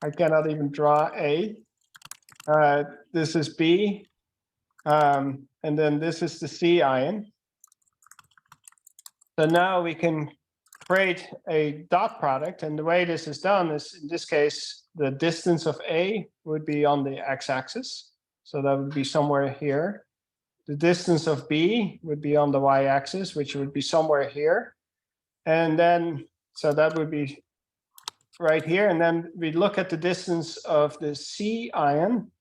I cannot even draw A. This is B, and then this is the C ion. So now we can create a dot product, and the way this is done is, in this case, the distance of A would be on the x-axis, so that would be somewhere here. The distance of B would be on the y-axis, which would be somewhere here, and then so that would be right here, and then we look at the distance of the C ion,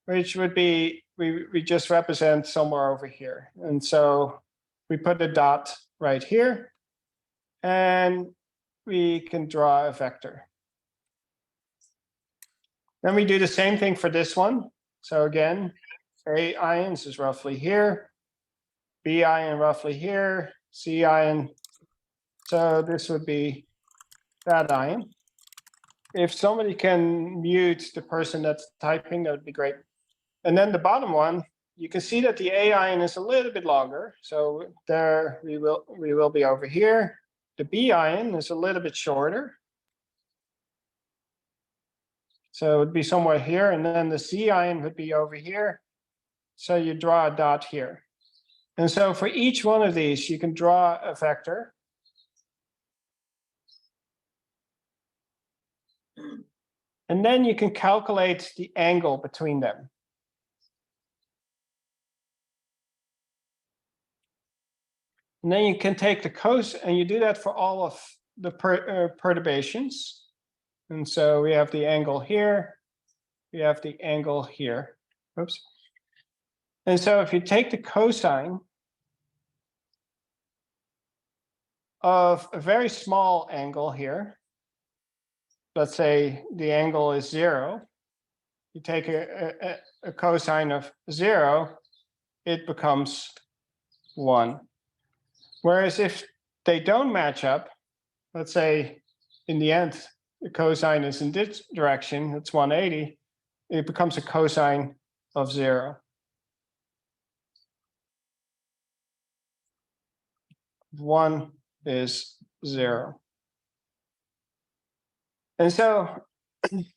which would be, we just represent somewhere over here, and so we put a dot right here, and we can draw a vector. Then we do the same thing for this one. So again, A ions is roughly here, B ion roughly here, C ion. So this would be that ion. If somebody can mute the person that's typing, that would be great. And then the bottom one, you can see that the A ion is a little bit longer. So there we will be over here. The B ion is a little bit shorter. So it would be somewhere here, and then the C ion would be over here. So you draw a dot here. And so for each one of these, you can draw a vector. And then you can calculate the angle between them. And then you can take the cosine, and you do that for all of the perturbations. And so we have the angle here, we have the angle here. Oops. And so if you take the cosine of a very small angle here, let's say the angle is 0, you take a cosine of 0, it becomes 1. Whereas if they don't match up, let's say in the end, the cosine is in this direction, it's 180, it becomes a cosine of 0. 1 is 0. And so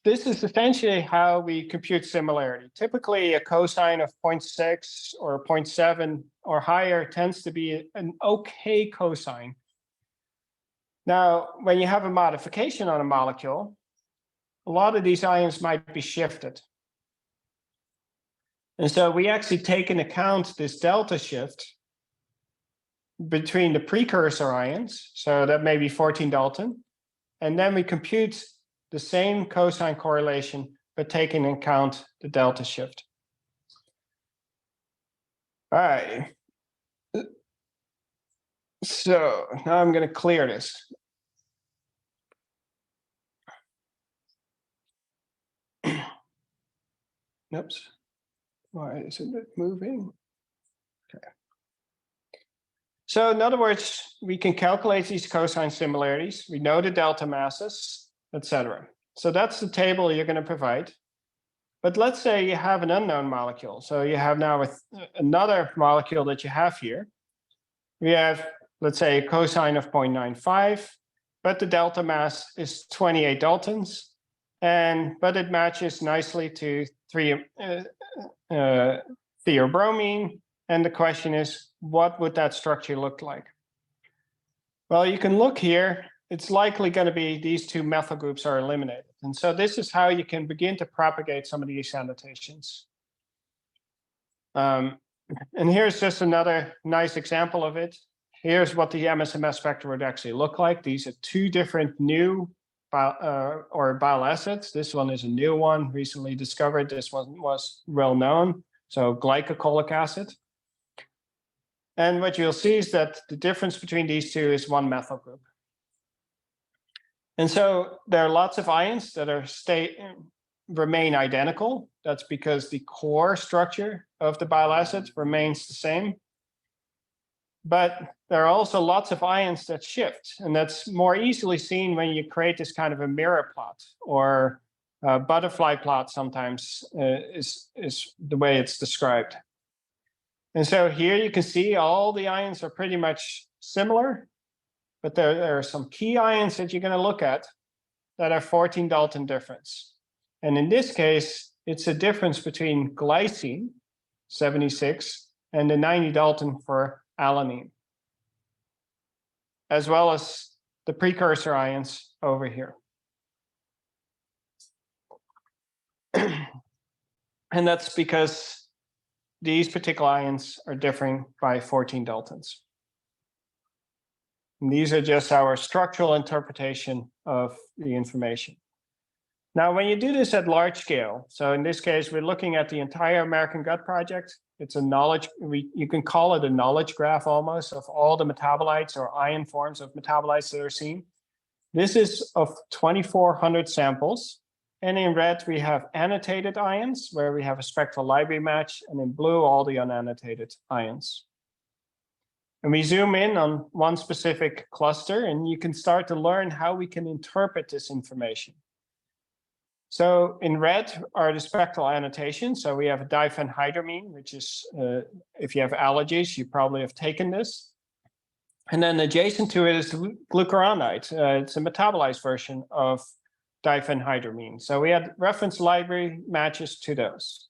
this is essentially how we compute similarity. Typically, a cosine of 0.6 or 0.7 or higher tends to be an okay cosine. Now, when you have a modification on a molecule, a lot of these ions might be shifted. And so we actually take into account this delta shift between the precursor ions, so that may be 14 Dalton, and then we compute the same cosine correlation, but taking into account the delta shift. All right. So now I'm going to clear this. Oops. Why isn't it moving? Okay. So in other words, we can calculate these cosine similarities. We know the delta masses, etc. So that's the table you're going to provide. But let's say you have an unknown molecule. So you have now another molecule that you have here. We have, let's say, a cosine of 0.95, but the delta mass is 28 Daltons, but it matches nicely to theobromine. And the question is, what would that structure look like? Well, you can look here. It's likely going to be these two methyl groups are eliminated. And so this is how you can begin to propagate some of these annotations. And here's just another nice example of it. Here's what the MSMS spectra would actually look like. These are two different new bile acids. This one is a new one, recently discovered. This one was well known. So glycolic acid. And what you'll see is that the difference between these two is one methyl group. And so there are lots of ions that remain identical. That's because the core structure of the bile acid remains the same. But there are also lots of ions that shift, and that's more easily seen when you create this kind of a mirror plot, or a butterfly plot sometimes is the way it's described. And so here you can see all the ions are pretty much similar, but there are some key ions that you're going to look at that are 14 Dalton difference. And in this case, it's a difference between glycine, 76, and the 90 Dalton for alanine, as well as the precursor ions over here. And that's because these particular ions are differing by 14 Daltons. And these are just our structural interpretation of the information. Now, when you do this at large scale, so in this case, we're looking at the entire American Gut Project. It's a knowledge, you can call it a knowledge graph almost of all the metabolites or ion forms of metabolites that are seen. This is of 2,400 samples. And in red, we have annotated ions where we have a spectral library match, and in blue, all the unannotated ions. And we zoom in on one specific cluster, and you can start to learn how we can interpret this information. So in red are the spectral annotations. So we have a diphenhydramine, which is, if you have allergies, you probably have taken this. And then adjacent to it is glucuronide. It's a metabolized version of diphenhydramine. So we had reference library matches to those.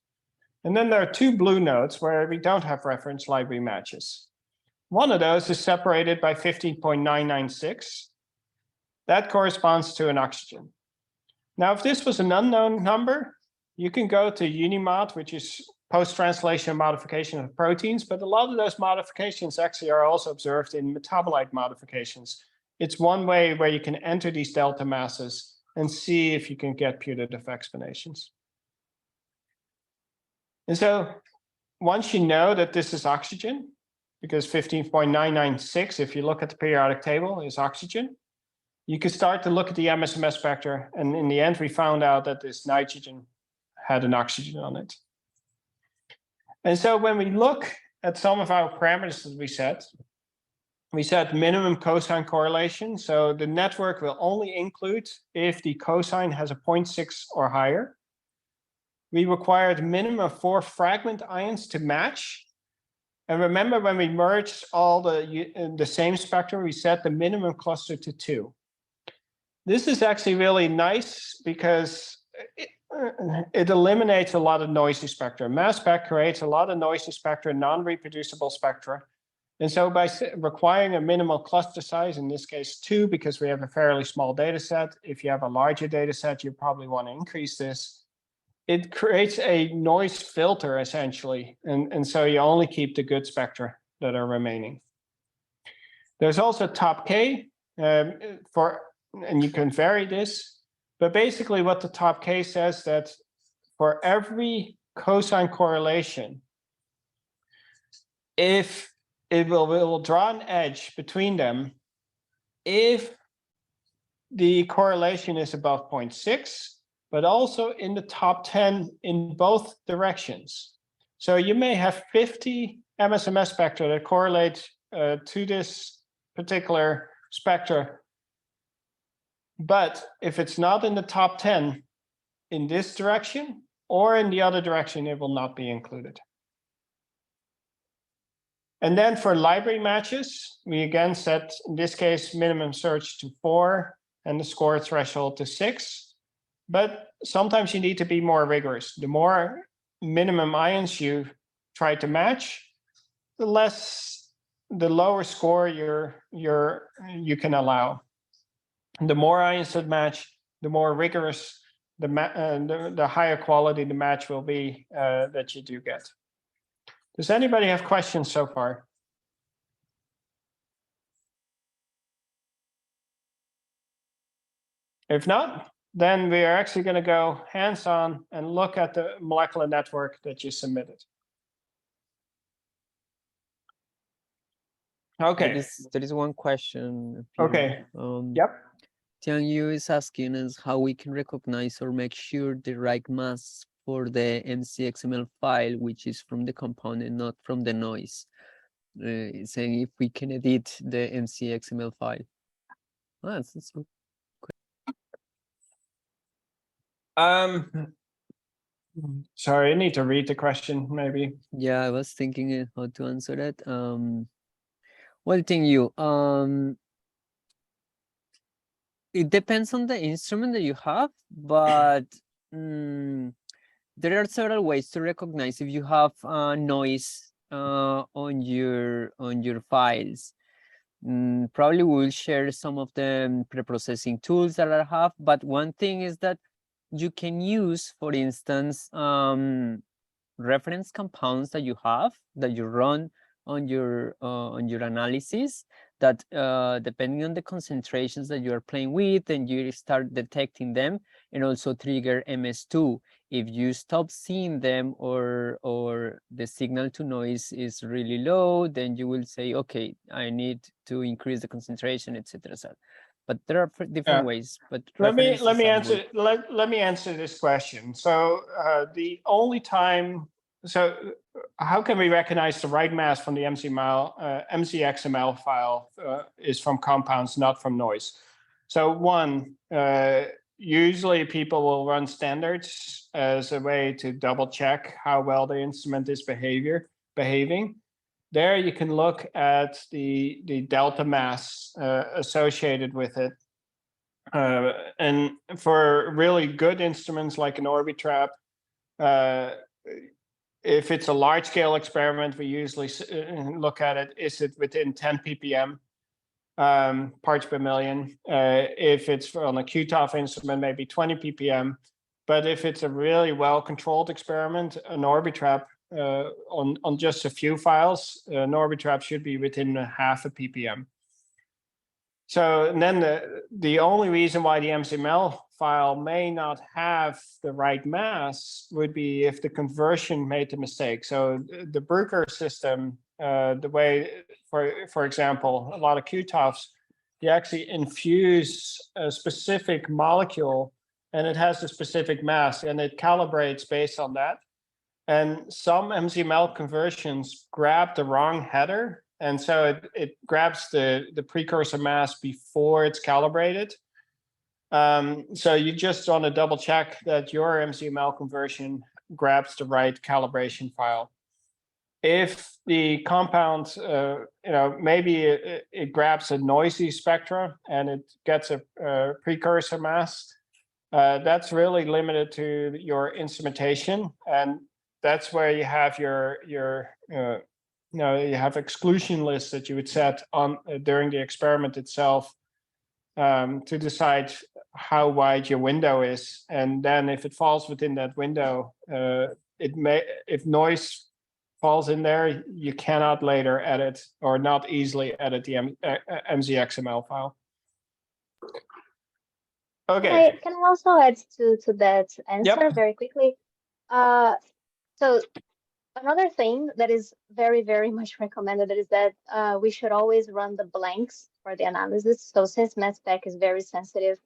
And then there are two blue nodes where we don't have reference library matches. One of those is separated by 15.996. That corresponds to an oxygen. Now, if this was an unknown number, you can go to UniMod, which is post-translation modification of proteins, but a lot of those modifications actually are also observed in metabolite modifications. It's one way where you can enter these delta masses and see if you can get putative explanations. And so once you know that this is oxygen, because 15.996, if you look at the periodic table, is oxygen, you can start to look at the MSMS spectra, and in the end, we found out that this nitrogen had an oxygen on it. And so when we look at some of our parameters that we set minimum cosine correlation. So the network will only include if the cosine has a 0.6 or higher. We required a minimum of 4 fragment ions to match. And remember, when we merged all the same spectrum, we set the minimum cluster to 2. This is actually really nice because it eliminates a lot of noisy spectra. Mass spec creates a lot of noisy spectra, non-reproducible spectra. And so by requiring a minimal cluster size, in this case 2, because we have a fairly small data set, if you have a larger data set, you probably want to increase this. It creates a noise filter, essentially. And so you only keep the good spectra that are remaining. There's also top K, and you can vary this. But basically what the top K says that for every cosine correlation, if it will draw an edge between them if the correlation is above 0.6, but also in the top 10 in both directions. So you may have 50 MSMS spectra that correlate to this particular spectra. But if it's not in the top 10 in this direction or in the other direction, it will not be included. And then for library matches, we again set, in this case, minimum search to 4 and the score threshold to 6. But sometimes you need to be more rigorous. The more minimum ions you try to match, the lower score you can allow. The more ions that match, the more rigorous the higher quality the match will be that you do get. Does anybody have questions so far? If not, then we are actually going to go hands-on and look at the molecular network that you submitted. Okay. There is one question. Okay. Yep. Tian Yu is asking us how we can recognize or make sure the right mass for the MC-XML file, which is from the component, not from the noise. Saying if we can edit the MC-XML file. Oh, that's good. Sorry, I need to read the question maybe. Yeah, I was thinking how to answer that. Well, Tian Yu, it depends on the instrument that you have, but there are several ways to recognize if you have noise on your files. Probably we'll share some of the preprocessing tools that I have, but one thing is that you can use, for instance, reference compounds that you have that you run on your analysis, that depending on the concentrations that you are playing with, and you start detecting them, and also trigger MS2. If you stop seeing them, or the signal to noise is really low, then you will say, okay, I need to increase the concentration, etc. But there are different ways. But let me answer this question. So the only time, so how can we recognize the right mass from the MC-XML file is from compounds, not from noise? So one, usually people will run standards as a way to double check how well the instrument is behaving. There you can look at the delta mass associated with it. And for really good instruments like an Orbitrap, if it's a large scale experiment, we usually look at it, is it within 10 ppm parts per million? If it's on a QTOF instrument, maybe 20 ppm. But if it's a really well-controlled experiment, an Orbitrap on just a few files, an Orbitrap should be within half a ppm. So and then the only reason why the MCML file may not have the right mass would be if the conversion made the mistake. So the Bruker system, the way, for example, a lot of QTOFs, you actually infuse a specific molecule and it has a specific mass and it calibrates based on that. And some MCML conversions grab the wrong header. And so it grabs the precursor mass before it's calibrated. So you just want to double check that your MCML conversion grabs the right calibration file. If the compound, maybe it grabs a noisy spectra and it gets a precursor mass, that's really limited to your instrumentation. And that's where you have you have exclusion lists that you would set on during the experiment itself to decide how wide your window is. And then if it falls within that window, if noise falls in there, you cannot later edit or not easily edit the MC-XML file. Okay. Can I also add to that answer very quickly? So another thing that is very, very much recommended is that we should always run the blanks for the analysis. So since mass spec is very sensitive,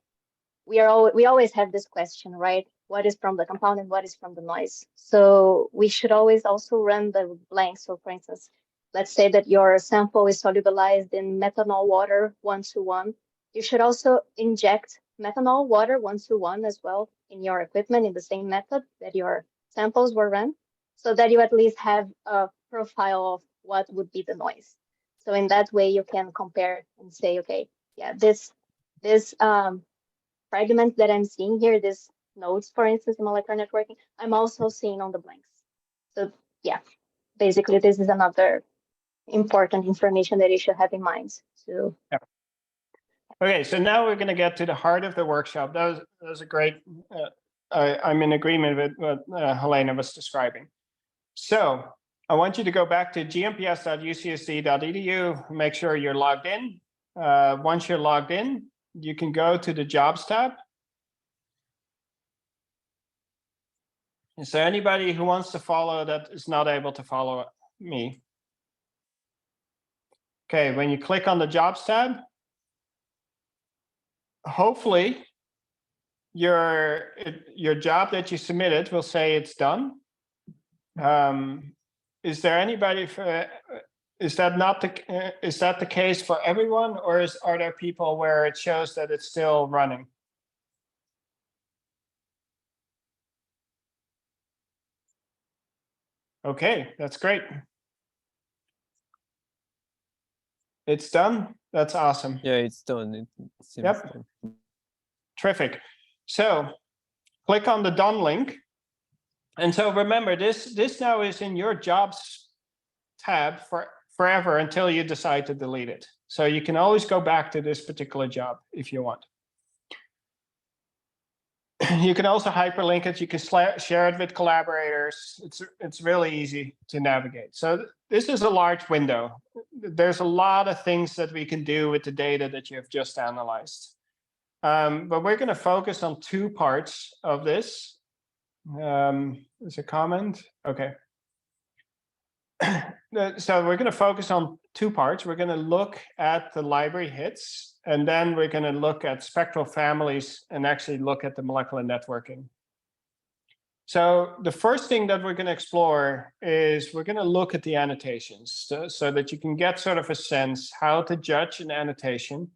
we always have this question, right? What is from the compound and what is from the noise? So we should always also run the blanks. So for instance, let's say that your sample is solubilized in methanol water 1:1. You should also inject methanol water 1:1 as well in your equipment in the same method that your samples were run, so that you at least have a profile of what would be the noise. So in that way, you can compare and say, okay, yeah, this fragment that I'm seeing here, this nodes, for instance, in molecular networking, I'm also seeing on the blanks. So yeah, basically, this is another important information that you should have in mind. So yeah. Okay, so now we're going to get to the heart of the workshop. That was a great. I'm in agreement with what Helena was describing. So I want you to go back to gmps.ucsd.edu. Make sure you're logged in. Once you're logged in, you can go to the Jobs tab. Is there anybody who wants to follow that is not able to follow me? Okay, when you click on the Jobs tab, hopefully your job that you submitted will say it's done. Is there anybody is that the case for everyone, or are there people where it shows that it's still running? Okay, that's great. It's done. That's awesome. Yeah, it's done. It seems Yep. done. Terrific. So click on the done link. And so remember, this now is in your Jobs tab for forever until you decide to delete it. So you can always go back to this particular job if you want. You can also hyperlink it. You can share it with collaborators. It's really easy to navigate. So this is a large window. There's a lot of things that we can do with the data that you have just analyzed. But we're going to focus on two parts of this. There's a comment. Okay. So we're going to focus on two parts. We're going to look at the library hits, and then we're going to look at spectral families and actually look at the molecular networking. So the first thing that we're going to explore is we're going to look at the annotations so that you can get sort of a sense how to judge an annotation,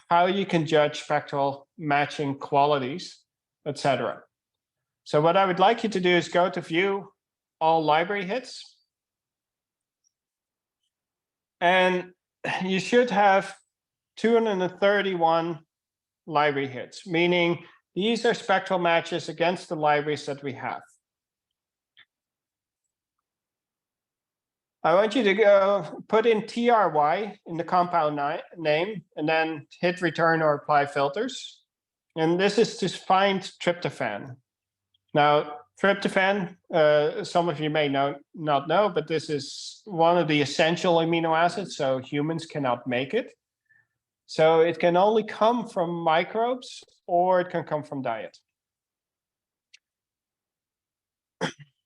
how you can judge spectral matching qualities, etc. So what I would like you to do is go to view all library hits. And you should have 231 library hits, meaning these are spectral matches against the libraries that we have. I want you to go put in TRY in the compound name and then hit return or apply filters. And this is to find tryptophan. Now, tryptophan, some of you may not know, but this is one of the essential amino acids, so humans cannot make it. So it can only come from microbes or it can come from diet.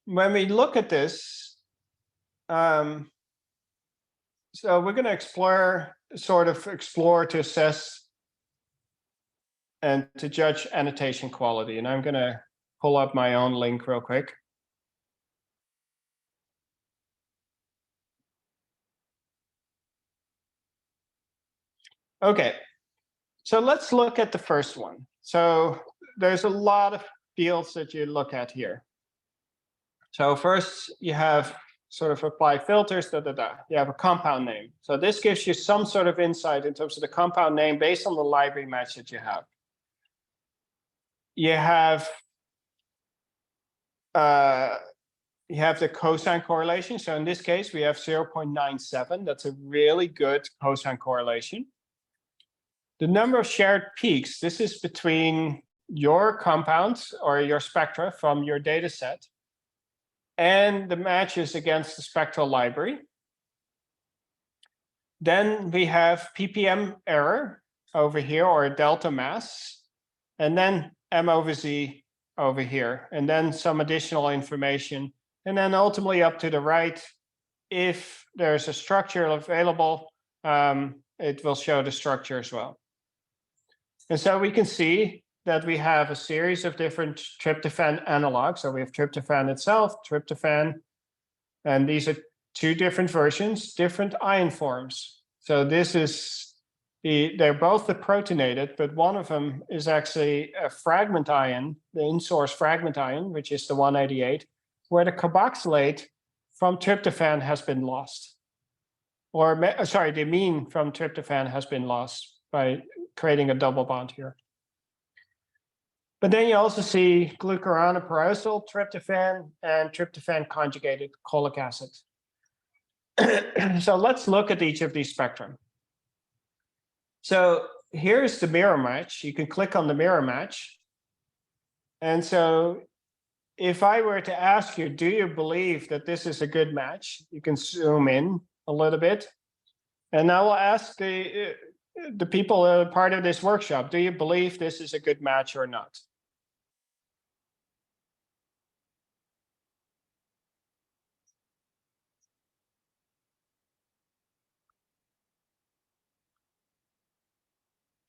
When we look at this, so we're going to explore to assess and to judge annotation quality. And I'm going to pull up my own link real quick. Okay, so let's look at the first one. So there's a lot of fields that you look at here. So first you have sort of apply filters, You have a compound name. So this gives you some sort of insight in terms of the compound name based on the library match that you have. You have the cosine correlation. So in this case, we have 0.97. That's a really good cosine correlation. The number of shared peaks, this is between your compounds or your spectra from your data set and the matches against the spectral library. Then we have ppm error over here, or delta mass, and then m over z over here, and then some additional information. And then ultimately up to the right, if there's a structure available, it will show the structure as well. And so we can see that we have a series of different tryptophan analogs. So we have tryptophan itself, tryptophan, and these are two different versions, different ion forms. So this is they're both the protonated, but one of them is actually a fragment ion, the in-source fragment ion, which is the 188, where the carboxylate from tryptophan has been lost. Or sorry, the amine from tryptophan has been lost by creating a double bond here. But then you also see glucuronopyrosyl tryptophan and tryptophan conjugated cholic acid. So let's look at each of these spectrum. So here's the mirror match. You can click on the mirror match. And so if I were to ask you, do you believe that this is a good match? You can zoom in a little bit. And I will ask the people that are part of this workshop, do you believe this is a good match or not?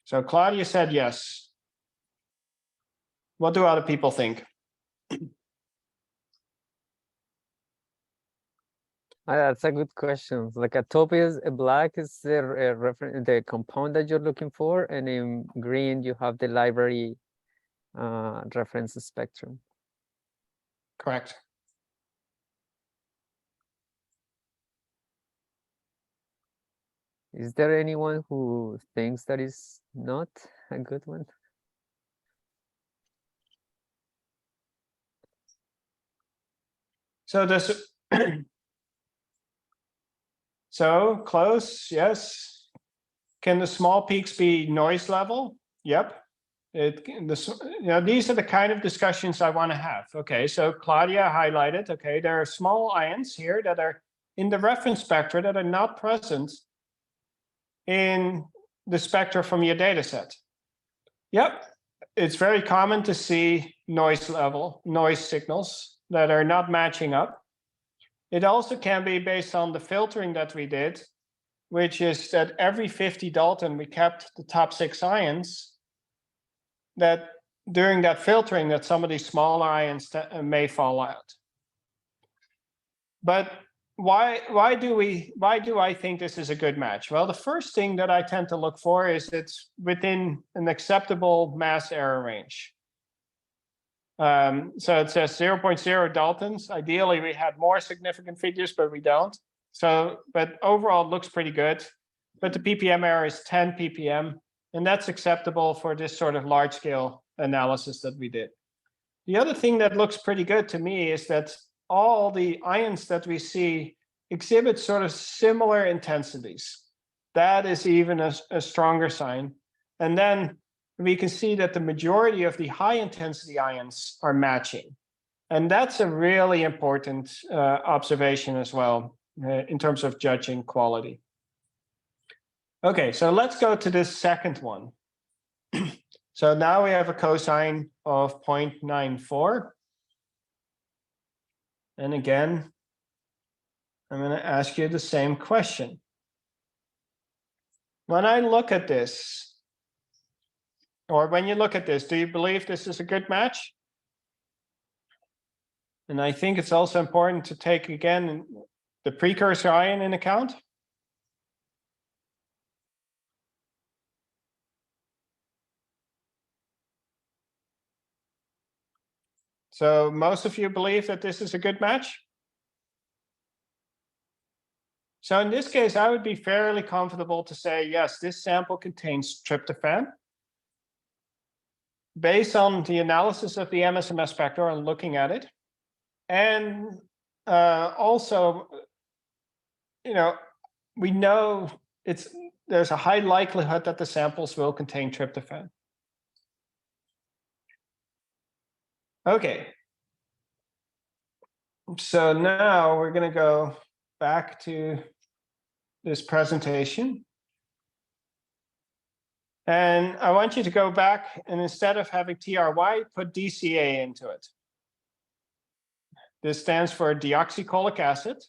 So Claudia said yes. What do other people think? That's a good question. Like a top is black is the reference, the compound that you're looking for, and in green you have the library reference spectrum. Correct. Is there anyone who thinks that is not a good one? So this, so close, yes. Can the small peaks be noise level? Yep. These are the kind of discussions I want to have. Okay, so Claudia highlighted, okay, there are small ions here that are in the reference spectra that are not present in the spectra from your data set. Yep, it's very common to see noise signals that are not matching up. It also can be based on the filtering that we did, which is that every 50 Dalton, we kept the top 6 ions, that during that filtering that some of these smaller ions may fall out. But why do I think this is a good match? Well, the first thing that I tend to look for is it's within an acceptable mass error range. So it says 0.0 Daltons. Ideally, we had more significant figures, but we don't. So, but overall, it looks pretty good. But the ppm error is 10 ppm, and that's acceptable for this sort of large-scale analysis that we did. The other thing that looks pretty good to me is that all the ions that we see exhibit sort of similar intensities. That is even a stronger sign. And then we can see that the majority of the high intensity ions are matching. And that's a really important observation as well in terms of judging quality. Okay, so let's go to this second one. So now we have a cosine of 0.94. And again, I'm going to ask you the same question. When I look at this, or when you look at this, do you believe this is a good match? And I think it's also important to take, again, the precursor ion in account. So most of you believe that this is a good match? So in this case, I would be fairly comfortable to say, yes, this sample contains tryptophan. Based on the analysis of the MSMS spectra and looking at it. And also, we know there's a high likelihood that the samples will contain tryptophan. Okay. So now we're going to go back to this presentation. And I want you to go back and instead of having TRY, put DCA into it. This stands for deoxycholic acid.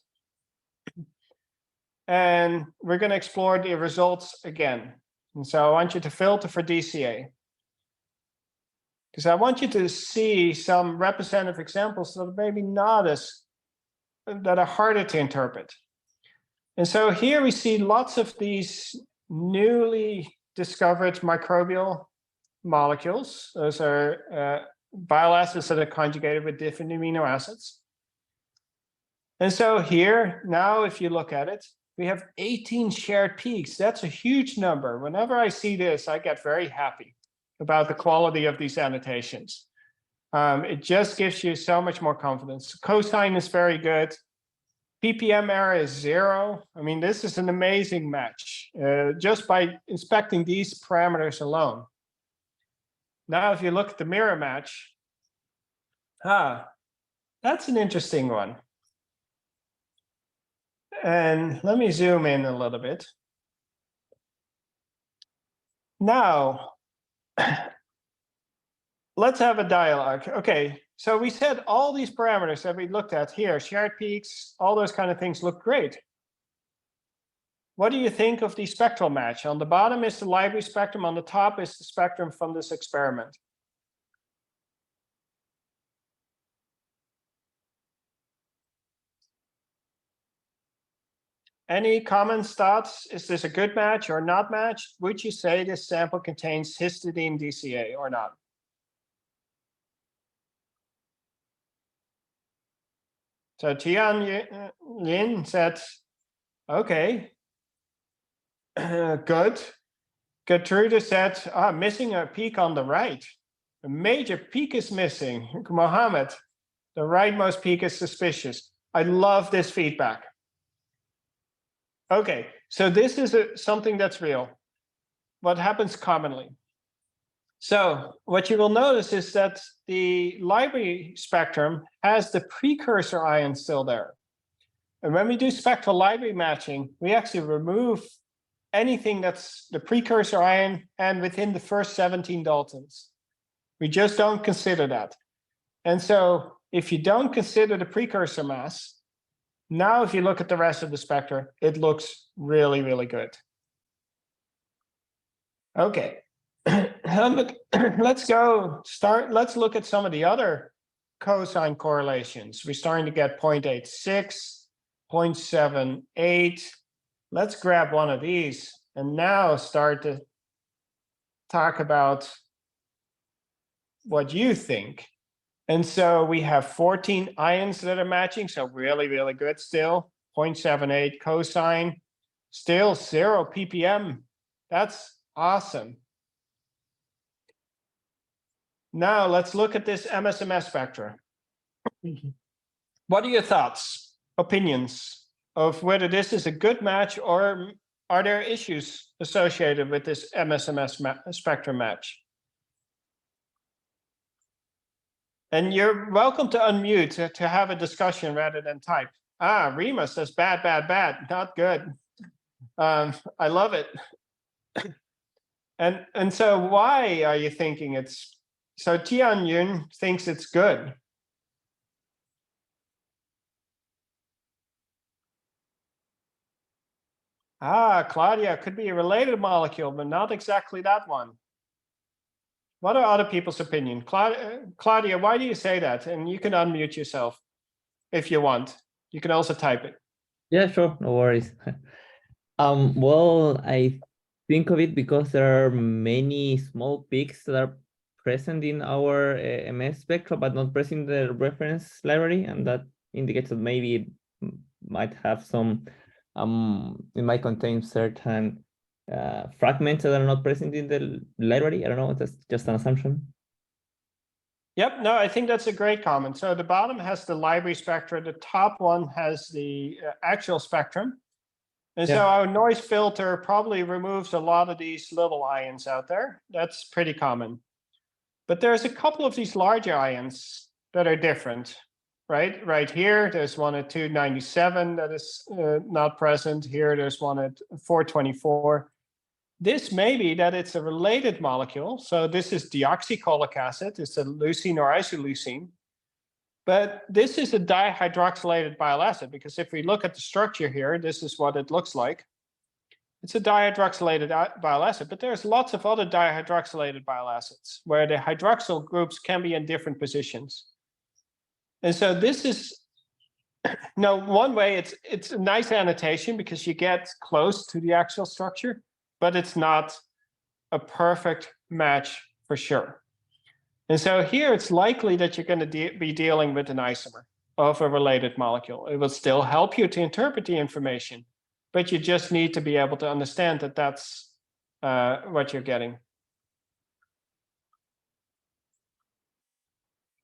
And we're going to explore the results again. And so I want you to filter for DCA. Because I want you to see some representative examples that are maybe not that are harder to interpret. And so here we see lots of these newly discovered microbial molecules. Those are bile acids that are conjugated with different amino acids. And so here, now if you look at it, we have 18 shared peaks. That's a huge number. Whenever I see this, I get very happy about the quality of these annotations. It just gives you so much more confidence. Cosine is very good. ppm error is 0. I mean, this is an amazing match just by inspecting these parameters alone. Now, if you look at the mirror match, that's an interesting one. And let me zoom in a little bit. Now, let's have a dialogue. Okay, so we said all these parameters that we looked at here, shared peaks, all those kind of things look great. What do you think of the spectral match? On the bottom is the library spectrum, on the top is the spectrum from this experiment. Any comments, thoughts? Is this a good match or not match? Would you say this sample contains histidine DCA or not? So Tian Lin said, okay, good. Gertrude said, missing a peak on the right. A major peak is missing. Mohammed, the rightmost peak is suspicious. I love this feedback. Okay, so this is something that's real. What happens commonly? So what you will notice is that the library spectrum has the precursor ion still there. And when we do spectral library matching, we actually remove anything that's the precursor ion and within the first 17 Daltons. We just don't consider that. And so if you don't consider the precursor mass, now if you look at the rest of the spectrum, it looks really, really good. Okay, let's look at some of the other cosine correlations. We're starting to get 0.86, 0.78. Let's grab one of these and now start to talk about what you think. And so we have 14 ions that are matching, so really, really good still. 0.78 cosine, still 0 ppm. That's awesome. Now let's look at this MSMS spectra. What are your thoughts, opinions of whether this is a good match, or are there issues associated with this MSMS spectrum match? And you're welcome to unmute to have a discussion rather than type. Rima says bad, bad, bad, not good. I love it. And so why are you thinking it's, so Tian Yun thinks it's good. Claudia, could be a related molecule, but not exactly that one. What are other people's opinion? Claudia, why do you say that? And you can unmute yourself if you want. You can also type it. Yeah, sure, no worries. Well, I think of it because there are many small peaks that are present in our MS spectra, but not present in the reference library, and that indicates that maybe it might have some, it might contain certain fragments that are not present in the library. I don't know, that's just an assumption. Yep, no, I think that's a great comment. So the bottom has the library spectra, the top one has the actual spectrum. And so our noise filter probably removes a lot of these little ions out there. That's pretty common. But there's a couple of these larger ions that are different, right? Right here, there's one at 297 that is not present. Here, there's one at 424. This may be that it's a related molecule. So this is deoxycholic acid. It's a leucine or isoleucine. But this is a dihydroxylated bile acid, because if we look at the structure here, this is what it looks like. It's a dihydroxylated bile acid, but there's lots of other dihydroxylated bile acids where the hydroxyl groups can be in different positions. And so this is No, one way it's a nice annotation because you get close to the actual structure, but it's not a perfect match for sure. And so here it's likely that you're going to be dealing with an isomer of a related molecule. It will still help you to interpret the information, but you just need to be able to understand that that's what you're getting.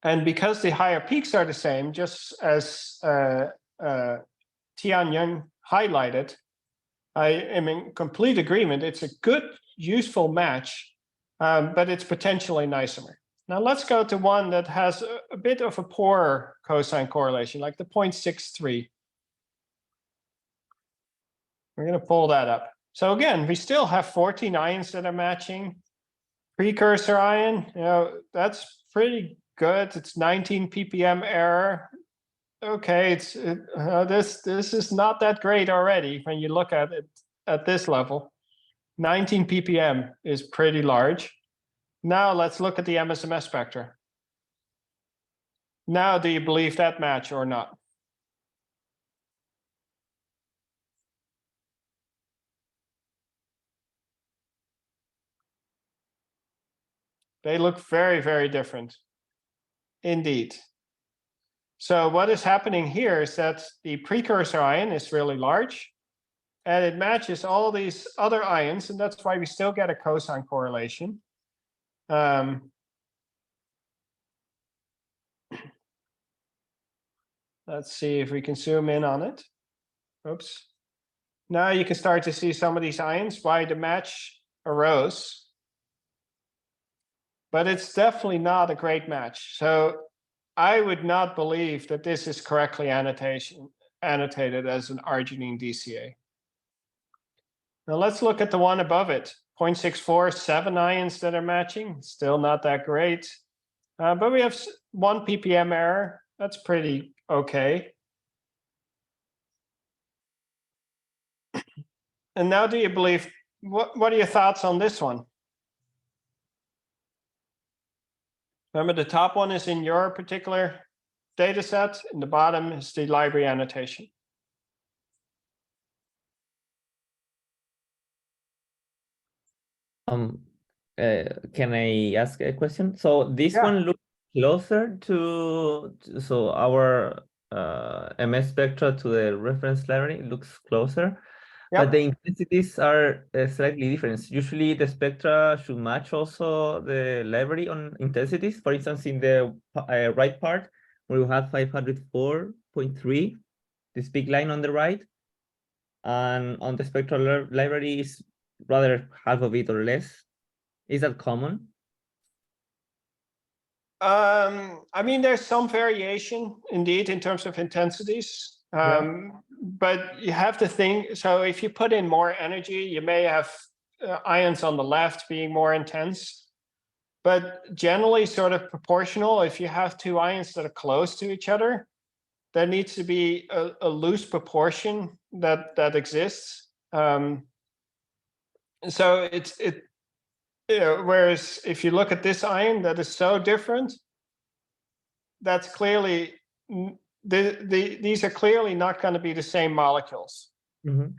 And because the higher peaks are the same, just as Tian Yang highlighted, I am in complete agreement. It's a good, useful match, but it's potentially an isomer. Now let's go to one that has a bit of a poorer cosine correlation, like the 0.63. We're going to pull that up. So again, we still have 14 ions that are matching. Precursor ion, that's pretty good. It's 19 ppm error. Okay, this is not that great already when you look at it at this level. 19 ppm is pretty large. Now let's look at the MSMS spectra. Now, do you believe that match or not? They look very, very different. Indeed. So what is happening here is that the precursor ion is really large, and it matches all these other ions, and that's why we still get a cosine correlation. Let's see if we can zoom in on it. Oops. Now you can start to see some of these ions, why the match arose. But it's definitely not a great match. So I would not believe that this is correctly annotated as an arginine DCA. Now let's look at the one above it. 0.64, 7 ions that are matching. Still not that great. But we have 1 ppm error. That's pretty okay. And now do you believe, what are your thoughts on this one? Remember, the top one is in your particular data set, and the bottom is the library annotation. Can I ask a question? So this one looks closer to so our MS spectra to the reference library looks closer, but the intensities are slightly different. Usually the spectra should match also the library on intensities. For instance, in the right part, where we have 504.3, this big line on the right, and on the spectral library is rather half of it or less. Is that common? I mean, there's some variation indeed in terms of intensities, but you have to think, so if you put in more energy, you may have ions on the left being more intense, but generally sort of proportional. If you have two ions that are close to each other, there needs to be a loose proportion that exists. So whereas if you look at this ion that is so different, that's clearly, these are clearly not going to be the same molecules. Mm-hmm.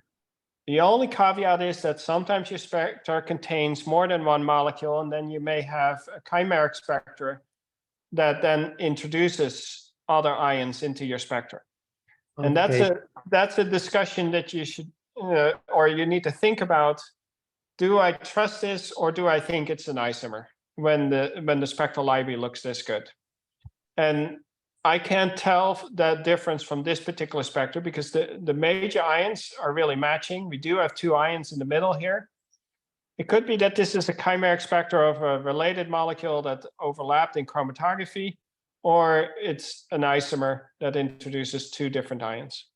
The only caveat is that sometimes your spectra contains more than one molecule, and then you may have a chimeric spectra that then introduces other ions into your spectra. Okay. And that's a discussion that you should, or you need to think about. Do I trust this, or do I think it's an isomer when the spectral library looks this good? And I can't tell that difference from this particular spectrum because the major ions are really matching. We do have two ions in the middle here. It could be that this is a chimeric spectra of a related molecule that overlapped in chromatography, or it's an isomer that introduces two different ions.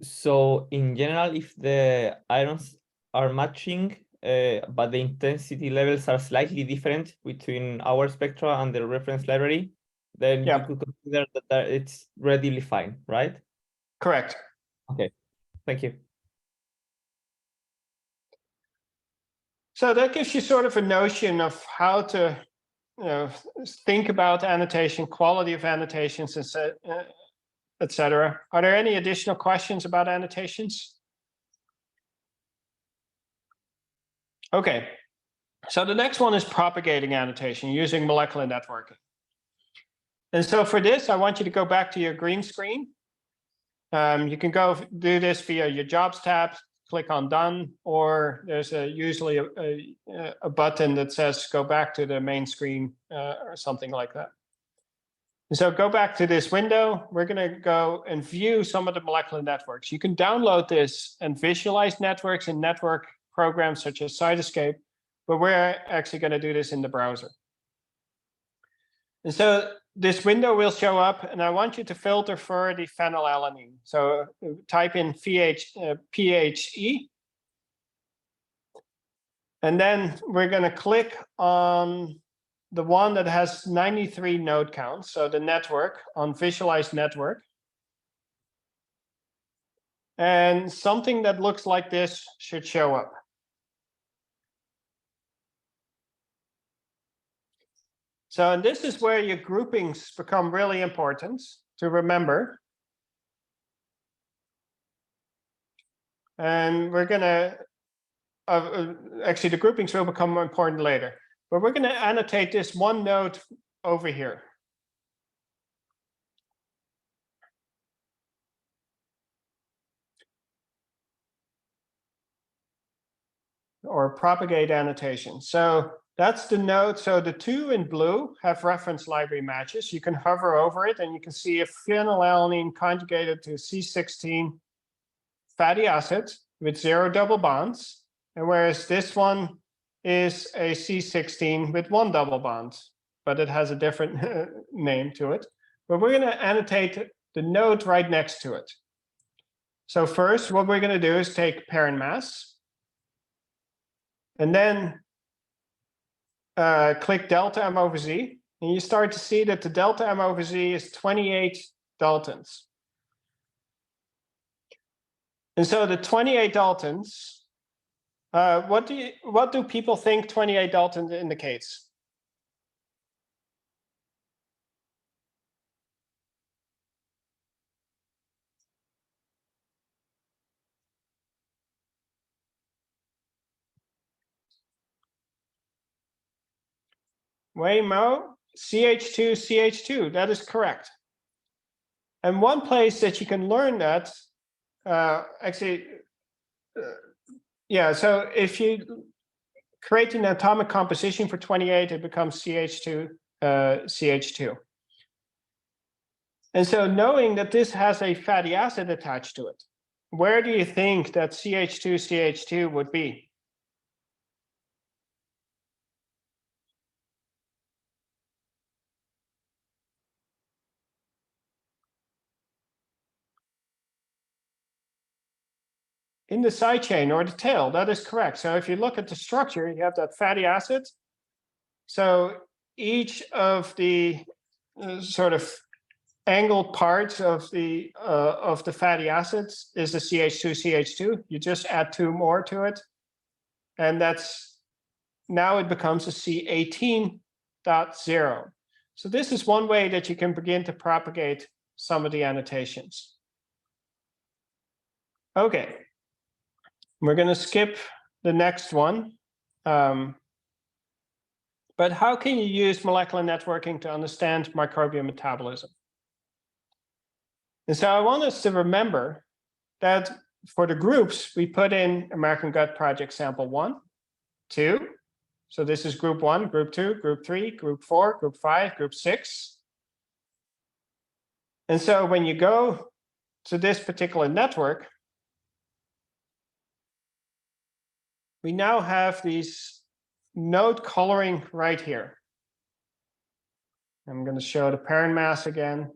So in general, if the ions are matching, but the intensity levels are slightly different between our spectra and the reference library, then you could consider that it's relatively fine, right? Correct. Okay, thank you. So that gives you sort of a notion of how to think about annotation, quality of annotations, etc. Are there any additional questions about annotations? Okay, so the next one is propagating annotation using molecular networking. And so for this, I want you to go back to your green screen. You can go do this via your Jobs tab, click on Done, or there's usually a button that says go back to the main screen or something like that. And so go back to this window. We're going to go and view some of the molecular networks. You can download this and visualize networks in network programs such as Cytoscape, but we're actually going to do this in the browser. And so this window will show up, and I want you to filter for the phenylalanine. So type in PHE, and then we're going to click on the one that has 93 node counts, so the network on Visualize Network. And something that looks like this should show up. So and this is where your groupings become really important to remember. And we're going to, actually the groupings will become more important later, but we're going to annotate this one node over here. Or propagate annotation. So that's the node. So the two in blue have reference library matches. You can hover over it and you can see a phenylalanine conjugated to C16 fatty acid with 0 double bonds. And whereas this one is a C16 with 1 double bond, but it has a different name to it. But we're going to annotate the node right next to it. So first, what we're going to do is take parent mass. And then click delta M over Z, and you start to see that the delta M over Z is 28 Daltons. And so the 28 Daltons, what do people think 28 Daltons indicates? Waymo, CH2, CH2, that is correct. And one place that you can learn that, yeah, so if you create an atomic composition for 28, it becomes CH2, CH2. And so knowing that this has a fatty acid attached to it, where do you think that CH2, CH2 would be? In the side chain or the tail, that is correct. So if you look at the structure, you have that fatty acid. So each of the sort of angled parts of the fatty acids is the CH2, CH2. You just add 2 more to it. And that's, now it becomes a C18.0. So this is one way that you can begin to propagate some of the annotations. Okay. We're going to skip the next one. But how can you use molecular networking to understand microbial metabolism? And so I want us to remember that for the groups, we put in American Gut Project sample 1, 2. So this is group 1, group 2, group 3, group 4, group 5, group 6. And so when you go to this particular network, we now have these node coloring right here. I'm going to show the parent mass again,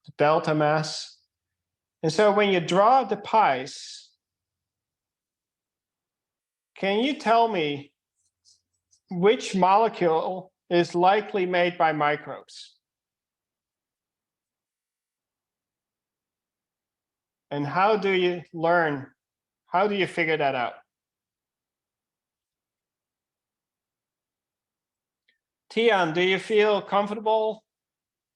the delta mass. And so when you draw the pies, can you tell me which molecule is likely made by microbes? And how do you learn? How do you figure that out? Tian, do you feel comfortable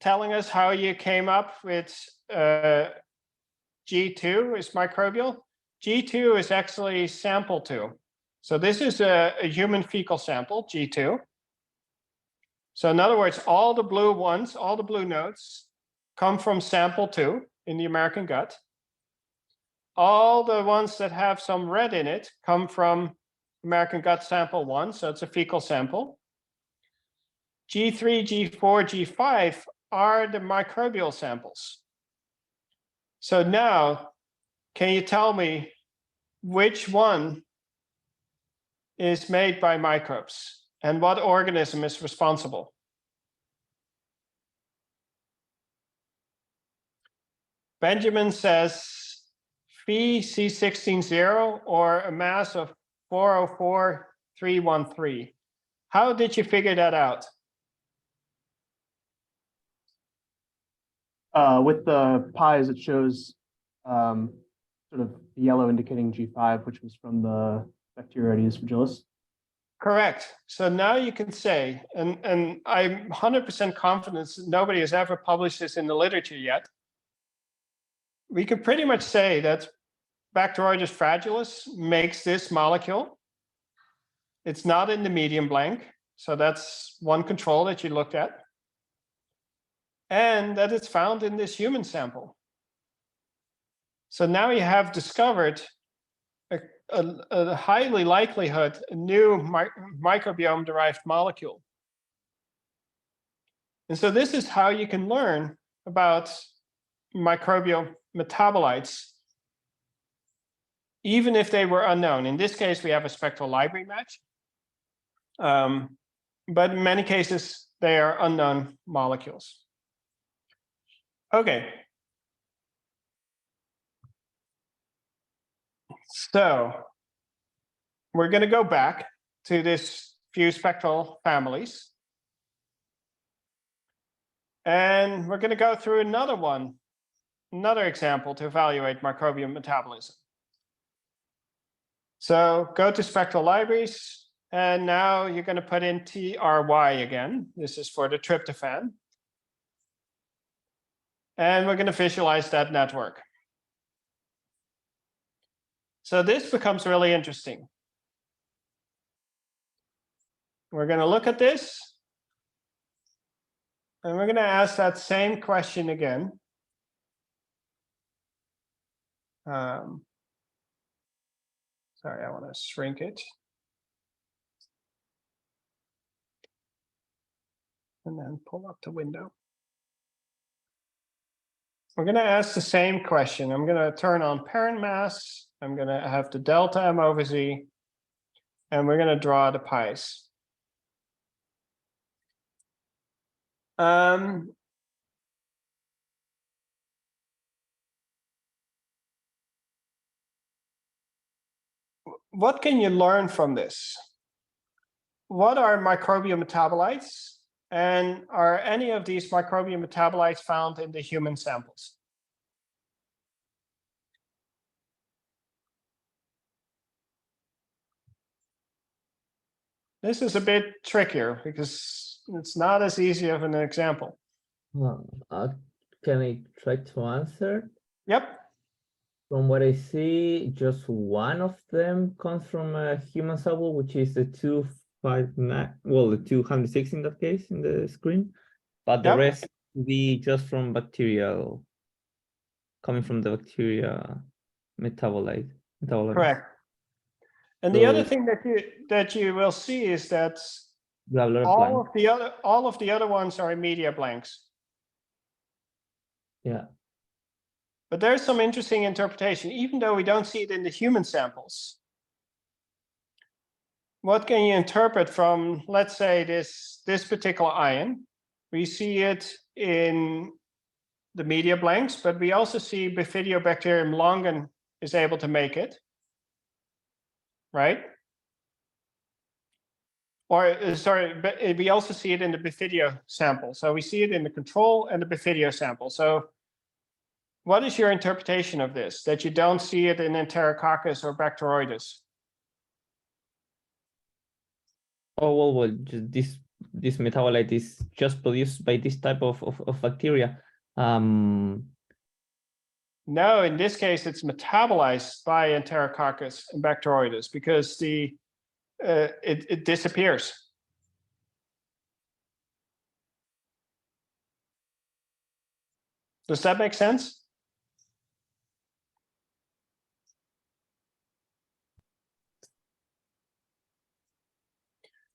telling us how you came up with G2 is microbial. G2 is actually sample 2. So this is a human fecal sample, G2. So in other words, all the blue ones, all the blue nodes come from sample 2 in the American gut. All the ones that have some red in it come from American gut sample 1, so it's a fecal sample. G3, G4, G5 are the microbial samples. So now, can you tell me which one is made by microbes and what organism is responsible? Benjamin says Phi C16-0 or a mass of 404,313. How did you figure that out? With the pies, it shows sort of yellow indicating G5, which was from the Bacteroides fragilis. Correct. So now you can say, and I'm 100% confident that nobody has ever published this in the literature yet. We can pretty much say that Bacteroides fragilis makes this molecule. It's not in the medium blank. So that's one control that you looked at. And that it's found in this human sample. So now you have discovered a highly likelihood a new microbiome-derived molecule. And so this is how you can learn about microbial metabolites, even if they were unknown. In this case, we have a spectral library match. But in many cases, they are unknown molecules. Okay. So we're going to go back to this few spectral families. And we're going to go through another example to evaluate microbial metabolism. So go to spectral libraries, and now you're going to put in TRY again. This is for the tryptophan. And we're going to visualize that network. So this becomes really interesting. We're going to look at this. And we're going to ask that same question again. Sorry, I want to shrink it. And then pull up the window. We're going to ask the same question. I'm going to turn on parent mass. I'm going to have the delta M over Z. And we're going to draw the pies. What can you learn from this? What are microbial metabolites? And are any of these microbial metabolites found in the human samples? This is a bit trickier because it's not as easy of an example. Can I try to answer? Yep. From what I see, just one of them comes from a human sample, which is the 259, well, the 206 in that case in the screen, but the rest will be just from bacterial, coming from the bacteria metabolite. Correct. And the other thing that you will see is that all of the other ones are media blanks. Yeah. But there's some interesting interpretation, even though we don't see it in the human samples. What can you interpret from, let's say, this particular ion? We see it in the media blanks, but we also see Bifidobacterium longan is able to make it, right? Or sorry, but we also see it in the Bifidio sample. So we see it in the control and the Bifidio sample. So what is your interpretation of this, that you don't see it in Enterococcus or Bacteroides? Oh, well, this metabolite is just produced by this type of bacteria. No, in this case, it's metabolized by Enterococcus and Bacteroides because it disappears. Does that make sense?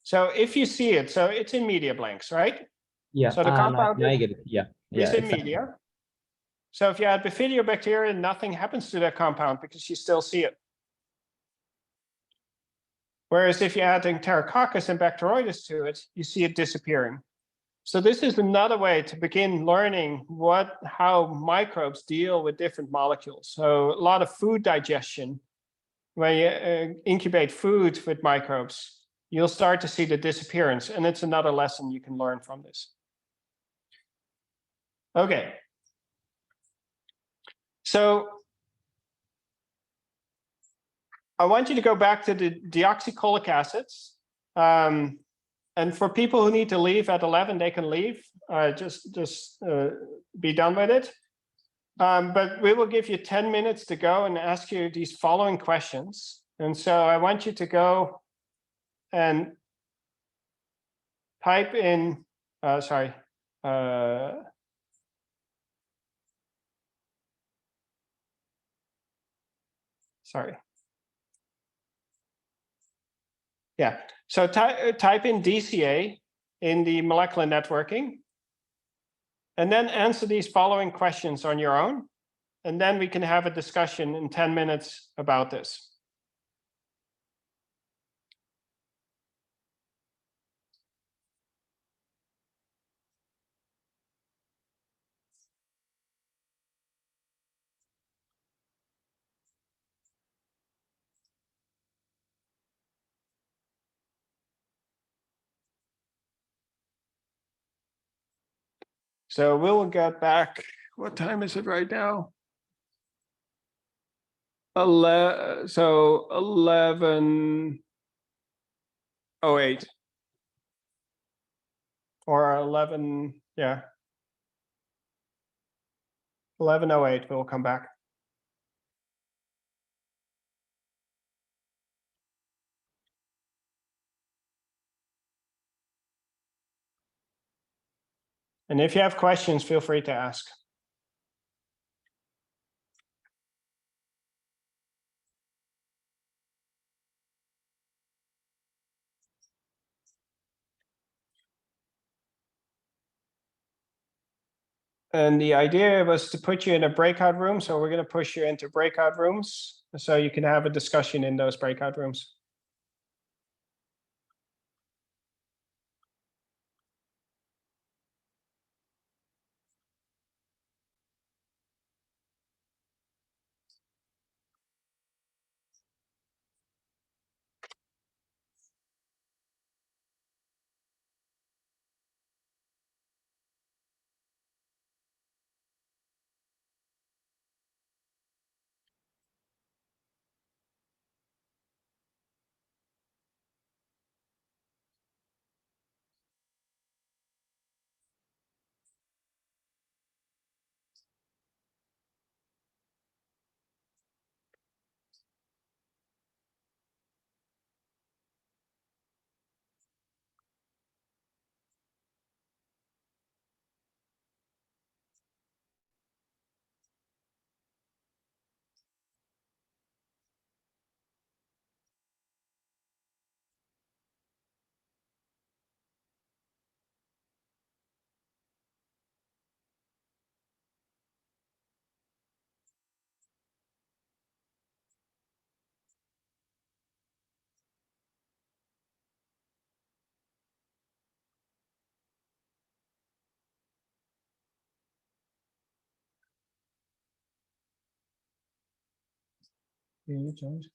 So if you see it, so it's in media blanks, right? Yeah. So the No, compound no, I get it. Yeah. Yeah. is in Exactly. media. So if you add bifidobacteria, nothing happens to that compound because you still see it. Whereas if you add Enterococcus and Bacteroides to it, you see it disappearing. So this is another way to begin learning how microbes deal with different molecules. So a lot of food digestion, when you incubate food with microbes, you'll start to see the disappearance, and it's another lesson you can learn from this. Okay. So I want you to go back to the deoxycholic acids. And for people who need to leave at 11, they can leave. Just be done with it. But we will give you 10 minutes to go and ask you these following questions. And so I want you to go and type in, sorry. Sorry. Yeah, so type in DCA in the molecular networking, and then answer these following questions on your own. And then we can have a discussion in 10 minutes about this. So we'll get back. What time is it right now? 11:08 or 11. Yeah, 11:08. We'll come back. And if you have questions, feel free to ask. And the idea was to put you in a breakout room. So we're going to push you into breakout rooms so you can have a discussion in those breakout rooms. Can you change?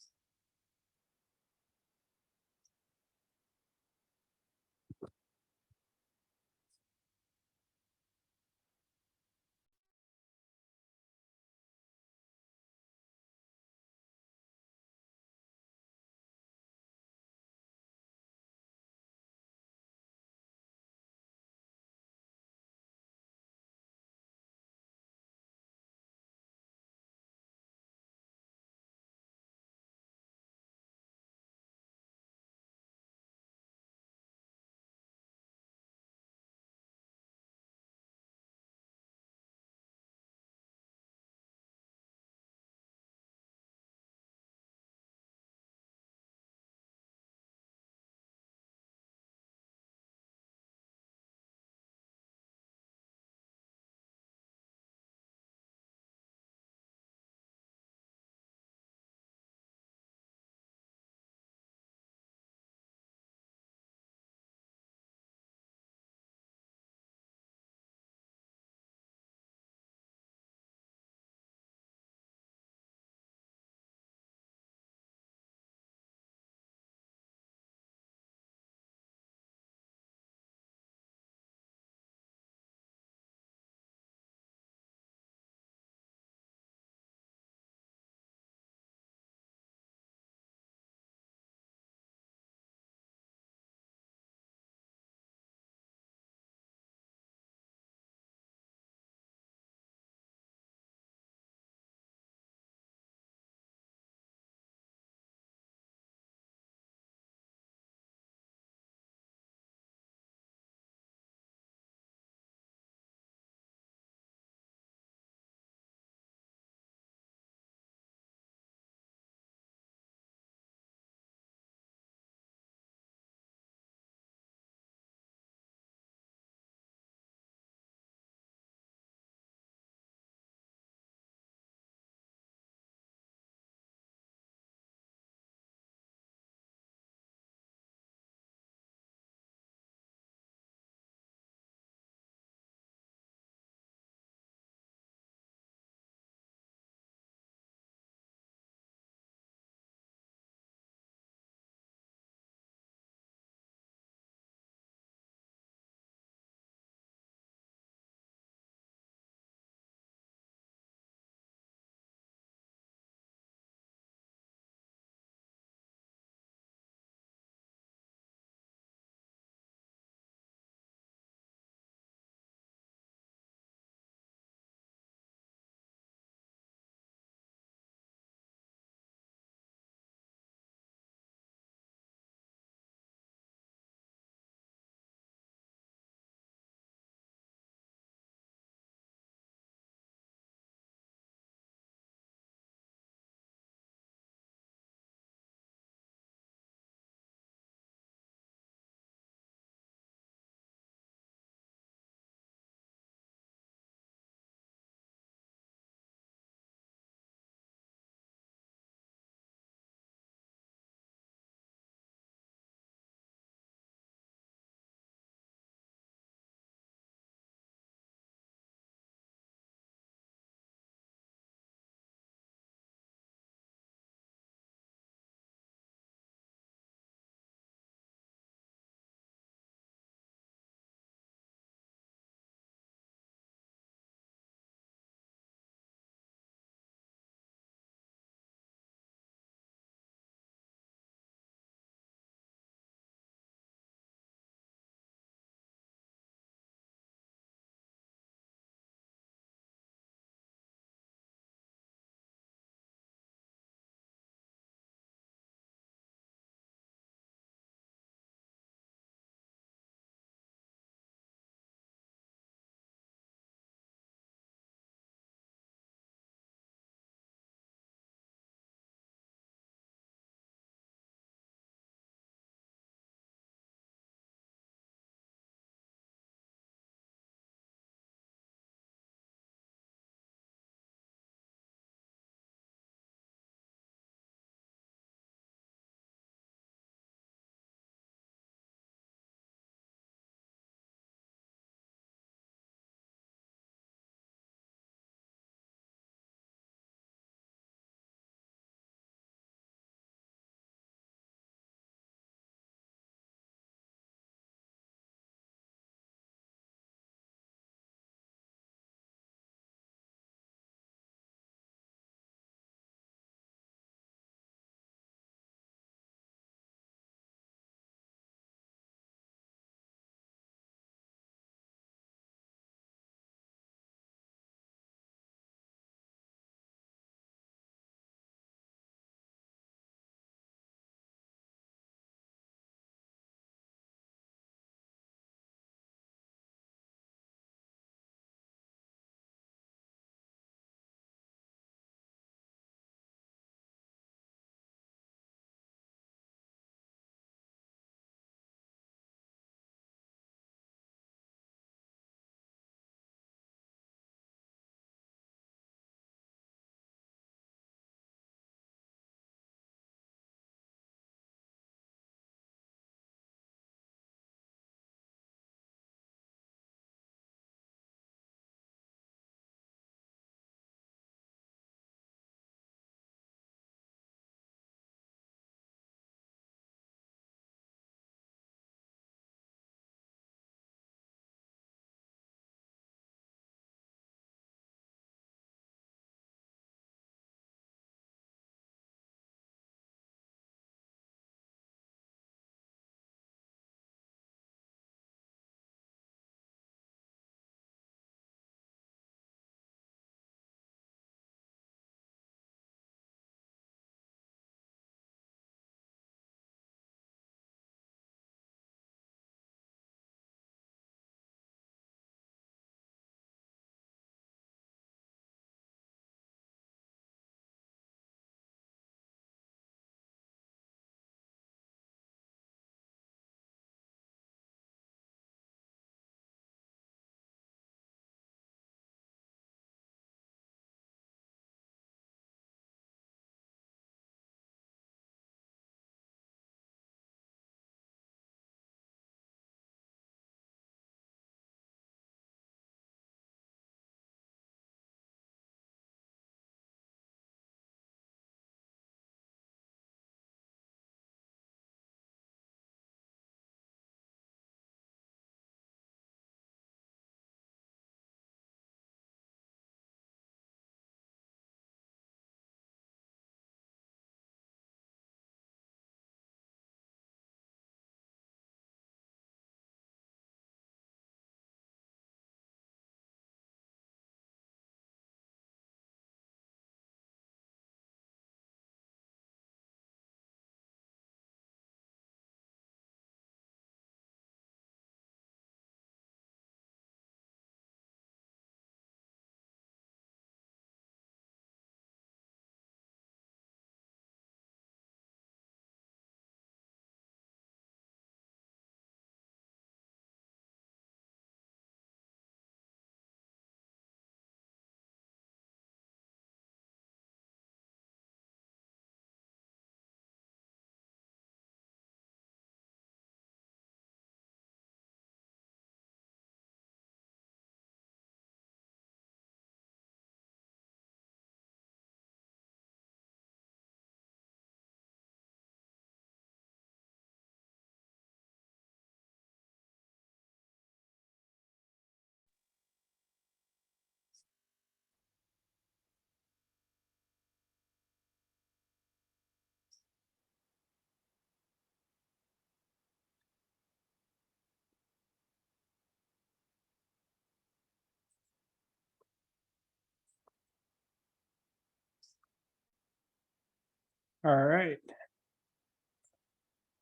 All right.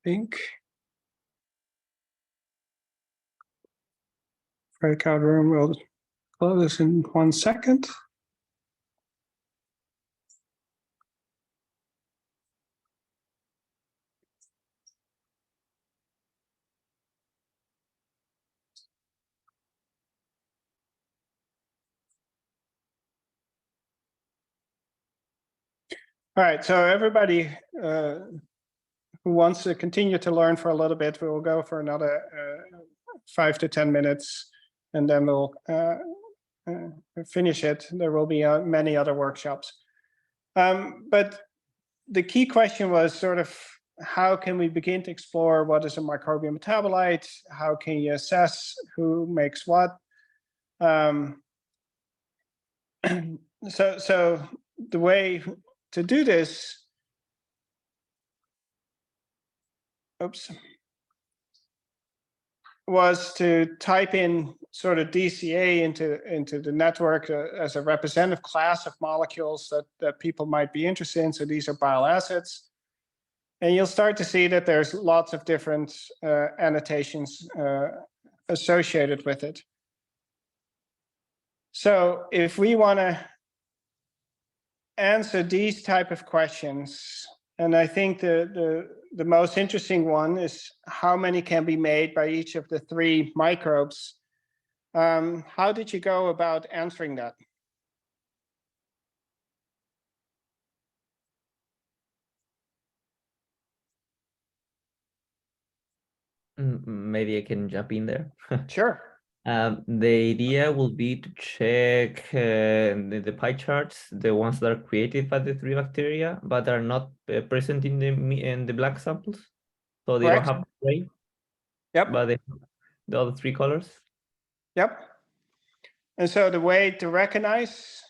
Think. Breakout room will close in 1 second. All right, so everybody who wants to continue to learn for a little bit, we will go for another 5 to 10 minutes, and then we'll finish it. There will be many other workshops. But the key question was sort of, how can we begin to explore what is a microbial metabolite? How can you assess who makes what? So the way to do this, was to type in sort of DCA into the network as a representative class of molecules that people might be interested in. So these are bile acids. And you'll start to see that there's lots of different annotations associated with it. So if we want to answer these type of questions, and I think the most interesting one is how many can be made by each of the 3 microbes. How did you go about answering that? Maybe I can jump in there. Sure. The idea will be to check the pie charts, the ones that are created by the 3 bacteria, but are not present in the black samples. So they Correct. don't have gray, Yep. but they have the other 3 colors. Yep. And so the way to recognize,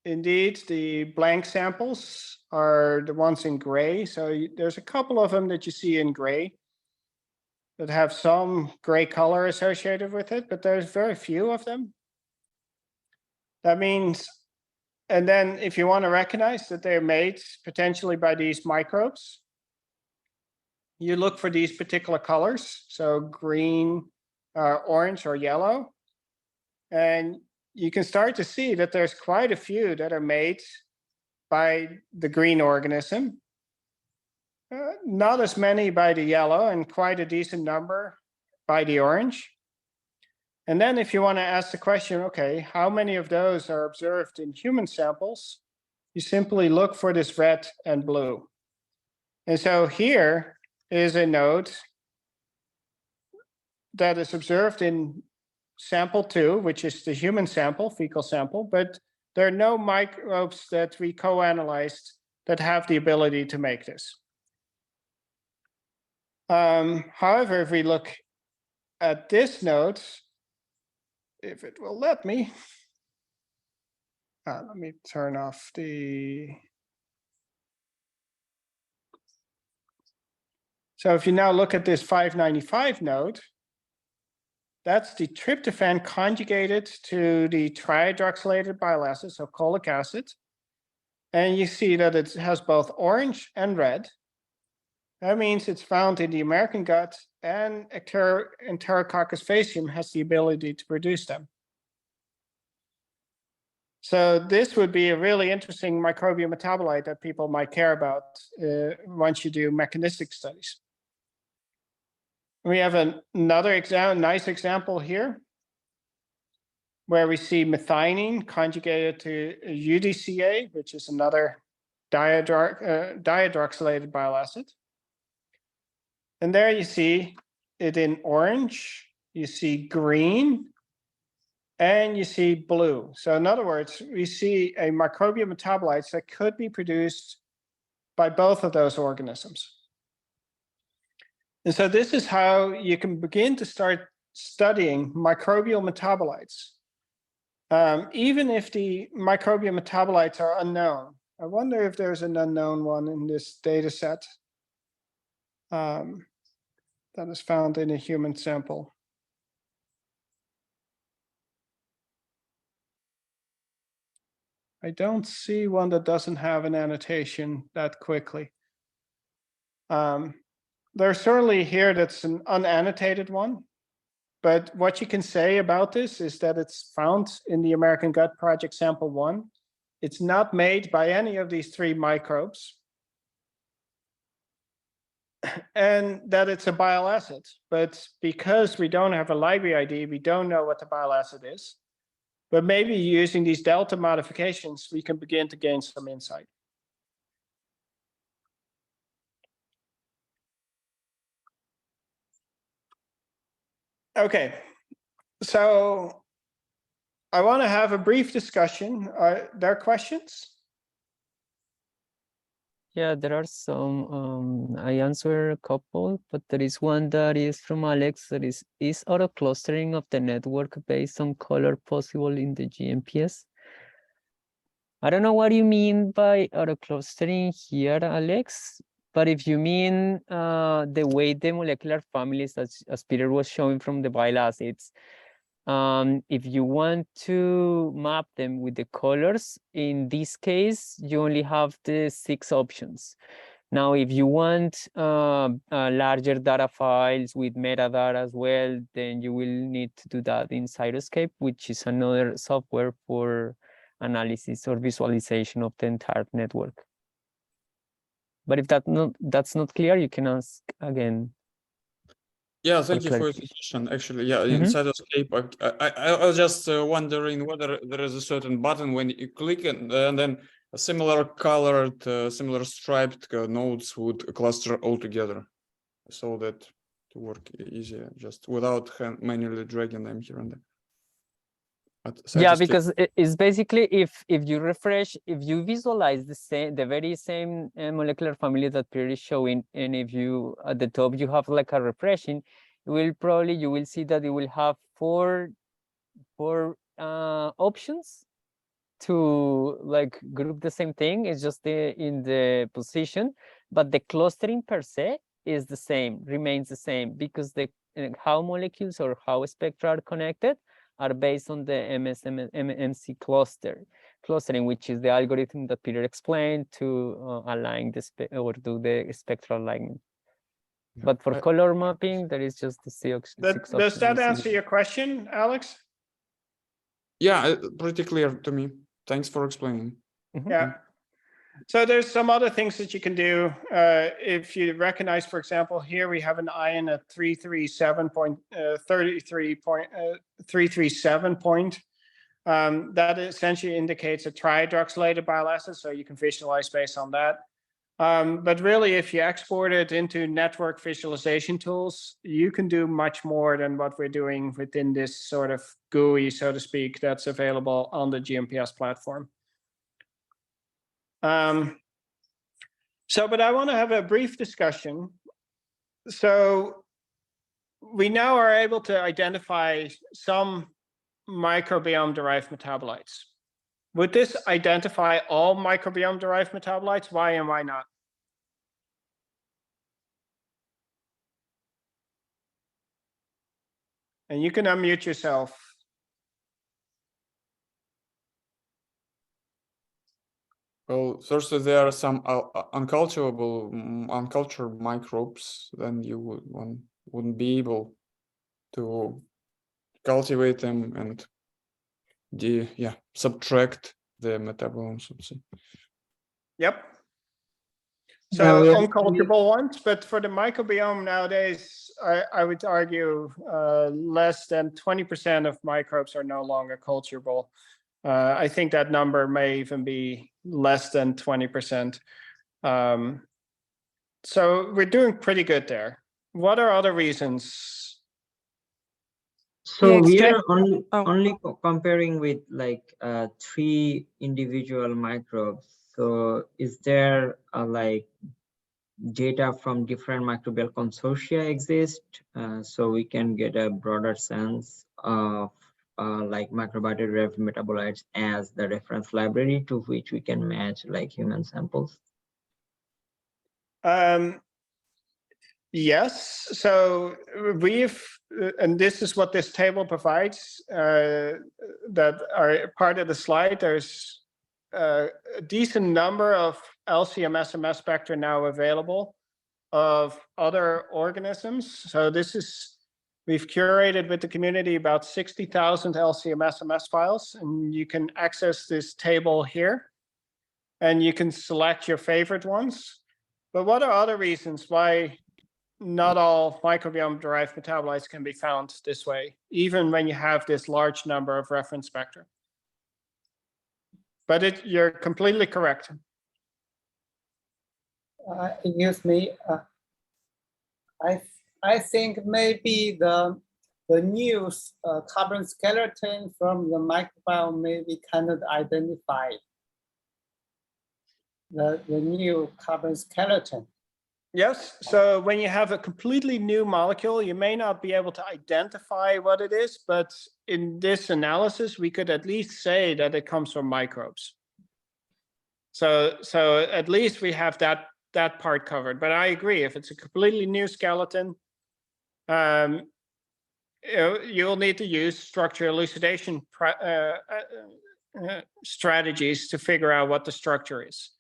indeed, the blank samples are the ones in gray. So there's a couple of them that you see in gray that have some gray color associated with it, but there's very few of them. That means, and then if you want to recognize that they're made potentially by these microbes, you look for these particular colors, so green, orange, or yellow. And you can start to see that there's quite a few that are made by the green organism. Not as many by the yellow, and quite a decent number by the orange. And then if you want to ask the question, okay, how many of those are observed in human samples? You simply look for this red and blue. And so here is a node that is observed in sample 2, which is the human sample, fecal sample, but there are no microbes that we co-analyzed that have the ability to make this. However, if we look at this node, if it will let me turn off the. So if you now look at this 595 node, that's the tryptophan conjugated to the trihydroxylated bile acid, so cholic acid. And you see that it has both orange and red. That means it's found in the American gut, and Enterococcus faecium has the ability to produce them. So this would be a really interesting microbial metabolite that people might care about once you do mechanistic studies. We have another nice example here, where we see methionine conjugated to UDCA, which is another dihydroxylated bile acid. And there you see it in orange, you see green, and you see blue. So in other words, we see a microbial metabolites that could be produced by both of those organisms. And so this is how you can begin to start studying microbial metabolites. Even if the microbial metabolites are unknown. I wonder if there's an unknown one in this data set that is found in a human sample. I don't see one that doesn't have an annotation that quickly. There's certainly here that's an unannotated one, but what you can say about this is that it's found in the American Gut Project sample 1. It's not made by any of these 3 microbes, and that it's a bile acid. But because we don't have a library ID, we don't know what the bile acid is. But maybe using these delta modifications, we can begin to gain some insight. Okay, so I want to have a brief discussion. Are there questions? Yeah, there are some. I answer a couple, but there is one that is from Alex. That is auto clustering of the network based on color possible in the GMPS? I don't know what you mean by auto clustering here, Alex. But if you mean the way the molecular families, as Peter was showing from the bile acids, if you want to map them with the colors, in this case, you only have the 6 options. Now, if you want larger data files with metadata as well, then you will need to do that in Cytoscape, which is another software for analysis or visualization of the entire network. But if that's not clear, you can ask again. Yeah, thank you for your clarification. suggestion. Actually, yeah, in Cytoscape, I was just wondering whether there is a certain button when you click and then a similar colored, similar striped nodes would cluster all together. So that to work easier, just without manually dragging them here and there. Yeah, because it's basically if you refresh, if you visualize the very same molecular family that Peter is showing, and if you at the top you have like a refreshing, you will see that it will have four options to like group the same thing. It's just in the position, but the clustering per se is the same, remains the same, because the how molecules or how spectra are connected are based on the CMMC clustering, which is the algorithm that Peter explained to align or do the spectral alignment. Yeah. But for color mapping, there is just the 6 options. Does that answer your question, Alex? Yeah, pretty clear to me. Thanks for explaining. Yeah. So there's some other things that you can do. If you recognize, for example, here we have an ion at 337 point. That essentially indicates a trihydroxylated bile acid, so you can visualize based on that. But really, if you export it into network visualization tools, you can do much more than what we're doing within this sort of GUI, so to speak, that's available on the GMPS platform. But I want to have a brief discussion. So we now are able to identify some microbiome-derived metabolites. Would this identify all microbiome-derived metabolites? Why and why not? And you can unmute yourself. Well, firstly, there are some uncultured microbes. Then you wouldn't be able to cultivate them and subtract the metabolomes. Yep. So uncultivable ones, but for the microbiome nowadays, I would argue less than 20% of microbes are no longer culturable. I think that number may even be less than 20%. So we're doing pretty good there. What are other reasons? So we are only comparing with like 3 individual microbes. So is there like data from different microbial consortia exist, so we can get a broader sense of like microbiome-derived metabolites as the reference library to which we can match like human samples? Yes, so we've, and this is what this table provides, that are part of the slide. There's a decent number of LC-MS spectra now available of other organisms. So we've curated with the community about 60,000 LC-MS files, and you can access this table here, and you can select your favorite ones. But what are other reasons why not all microbiome-derived metabolites can be found this way, even when you have this large number of reference spectra? But you're completely correct. Excuse me. I think maybe the new carbon skeleton from the microbiome may be cannot identify the new carbon skeleton. Yes, so when you have a completely new molecule, you may not be able to identify what it is, but in this analysis, we could at least say that it comes from microbes. So at least we have that part covered. But I agree, if it's a completely new skeleton, you'll need to use structure elucidation strategies to figure out what the structure is.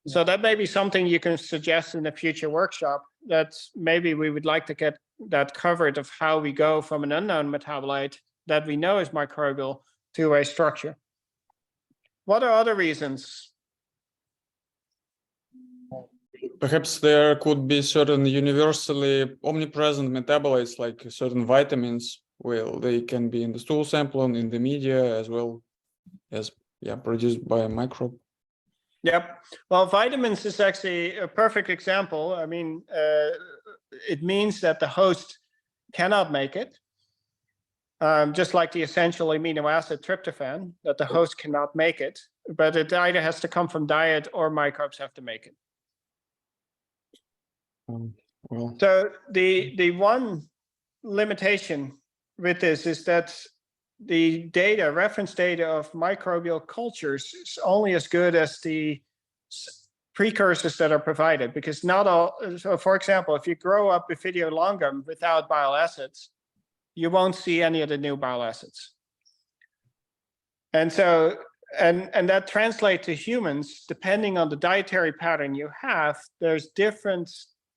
So that may be something you can suggest in a future workshop, that maybe we would like to get that covered, of how we go from an unknown metabolite that we know is microbial to a structure. What are other reasons? Perhaps there could be certain universally omnipresent metabolites, like certain vitamins. Well, they can be in the stool sample and in the media, as well as produced by a microbe. Yep. Well, vitamins is actually a perfect example. I mean, it means that the host cannot make it, just like the essential amino acid tryptophan, that the host cannot make it, but it either has to come from diet or microbes have to make it. Well, So the one limitation with this is that the reference data of microbial cultures is only as good as the precursors that are provided, because not all. So for example, if you grow up Bifidolongum without bile acids, you won't see any of the new bile acids. And so, and that translates to humans, depending on the dietary pattern you have, there's different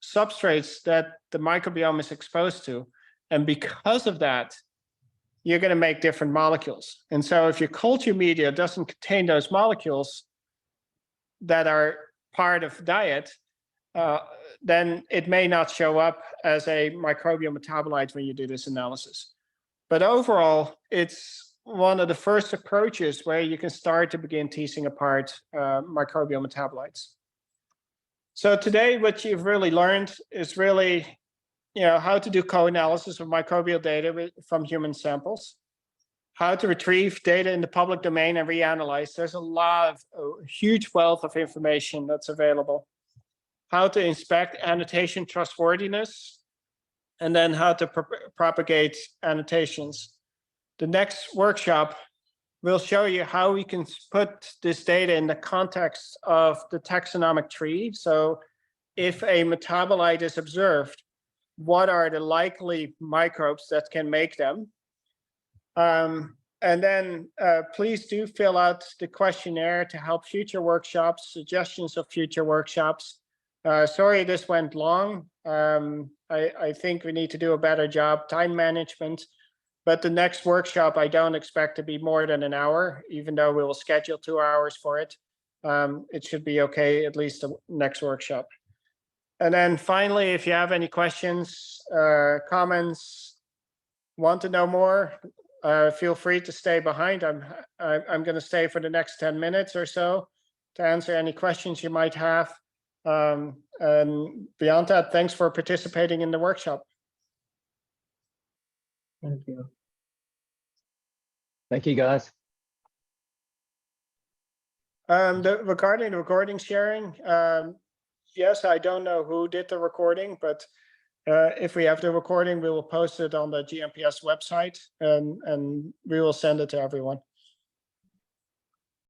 substrates that the microbiome is exposed to. And because of that, you're going to make different molecules. And so if your culture media doesn't contain those molecules that are part of diet, then it may not show up as a microbial metabolite when you do this analysis. But overall, it's one of the first approaches where you can start to begin teasing apart microbial metabolites. So today, what you've really learned is really, how to do co-analysis of microbial data from human samples, how to retrieve data in the public domain and reanalyze. There's a huge wealth of information that's available. How to inspect annotation trustworthiness, and then how to propagate annotations. The next workshop will show you how we can put this data in the context of the taxonomic tree. So if a metabolite is observed, what are the likely microbes that can make them? And then please do fill out the questionnaire to help future workshops, suggestions of future workshops. Sorry, this went long. I think we need to do a better job, time management. But the next workshop, I don't expect to be more than an hour, even though we will schedule 2 hours for it. It should be okay, at least the next workshop. And then finally, if you have any questions, comments, want to know more, feel free to stay behind. I'm going to stay for the next 10 minutes or so to answer any questions you might have. And beyond that, thanks for participating in the workshop. Thank you. Thank you, guys. Regarding the recording sharing, yes, I don't know who did the recording, but if we have the recording, we will post it on the GMPS website, and we will send it to everyone.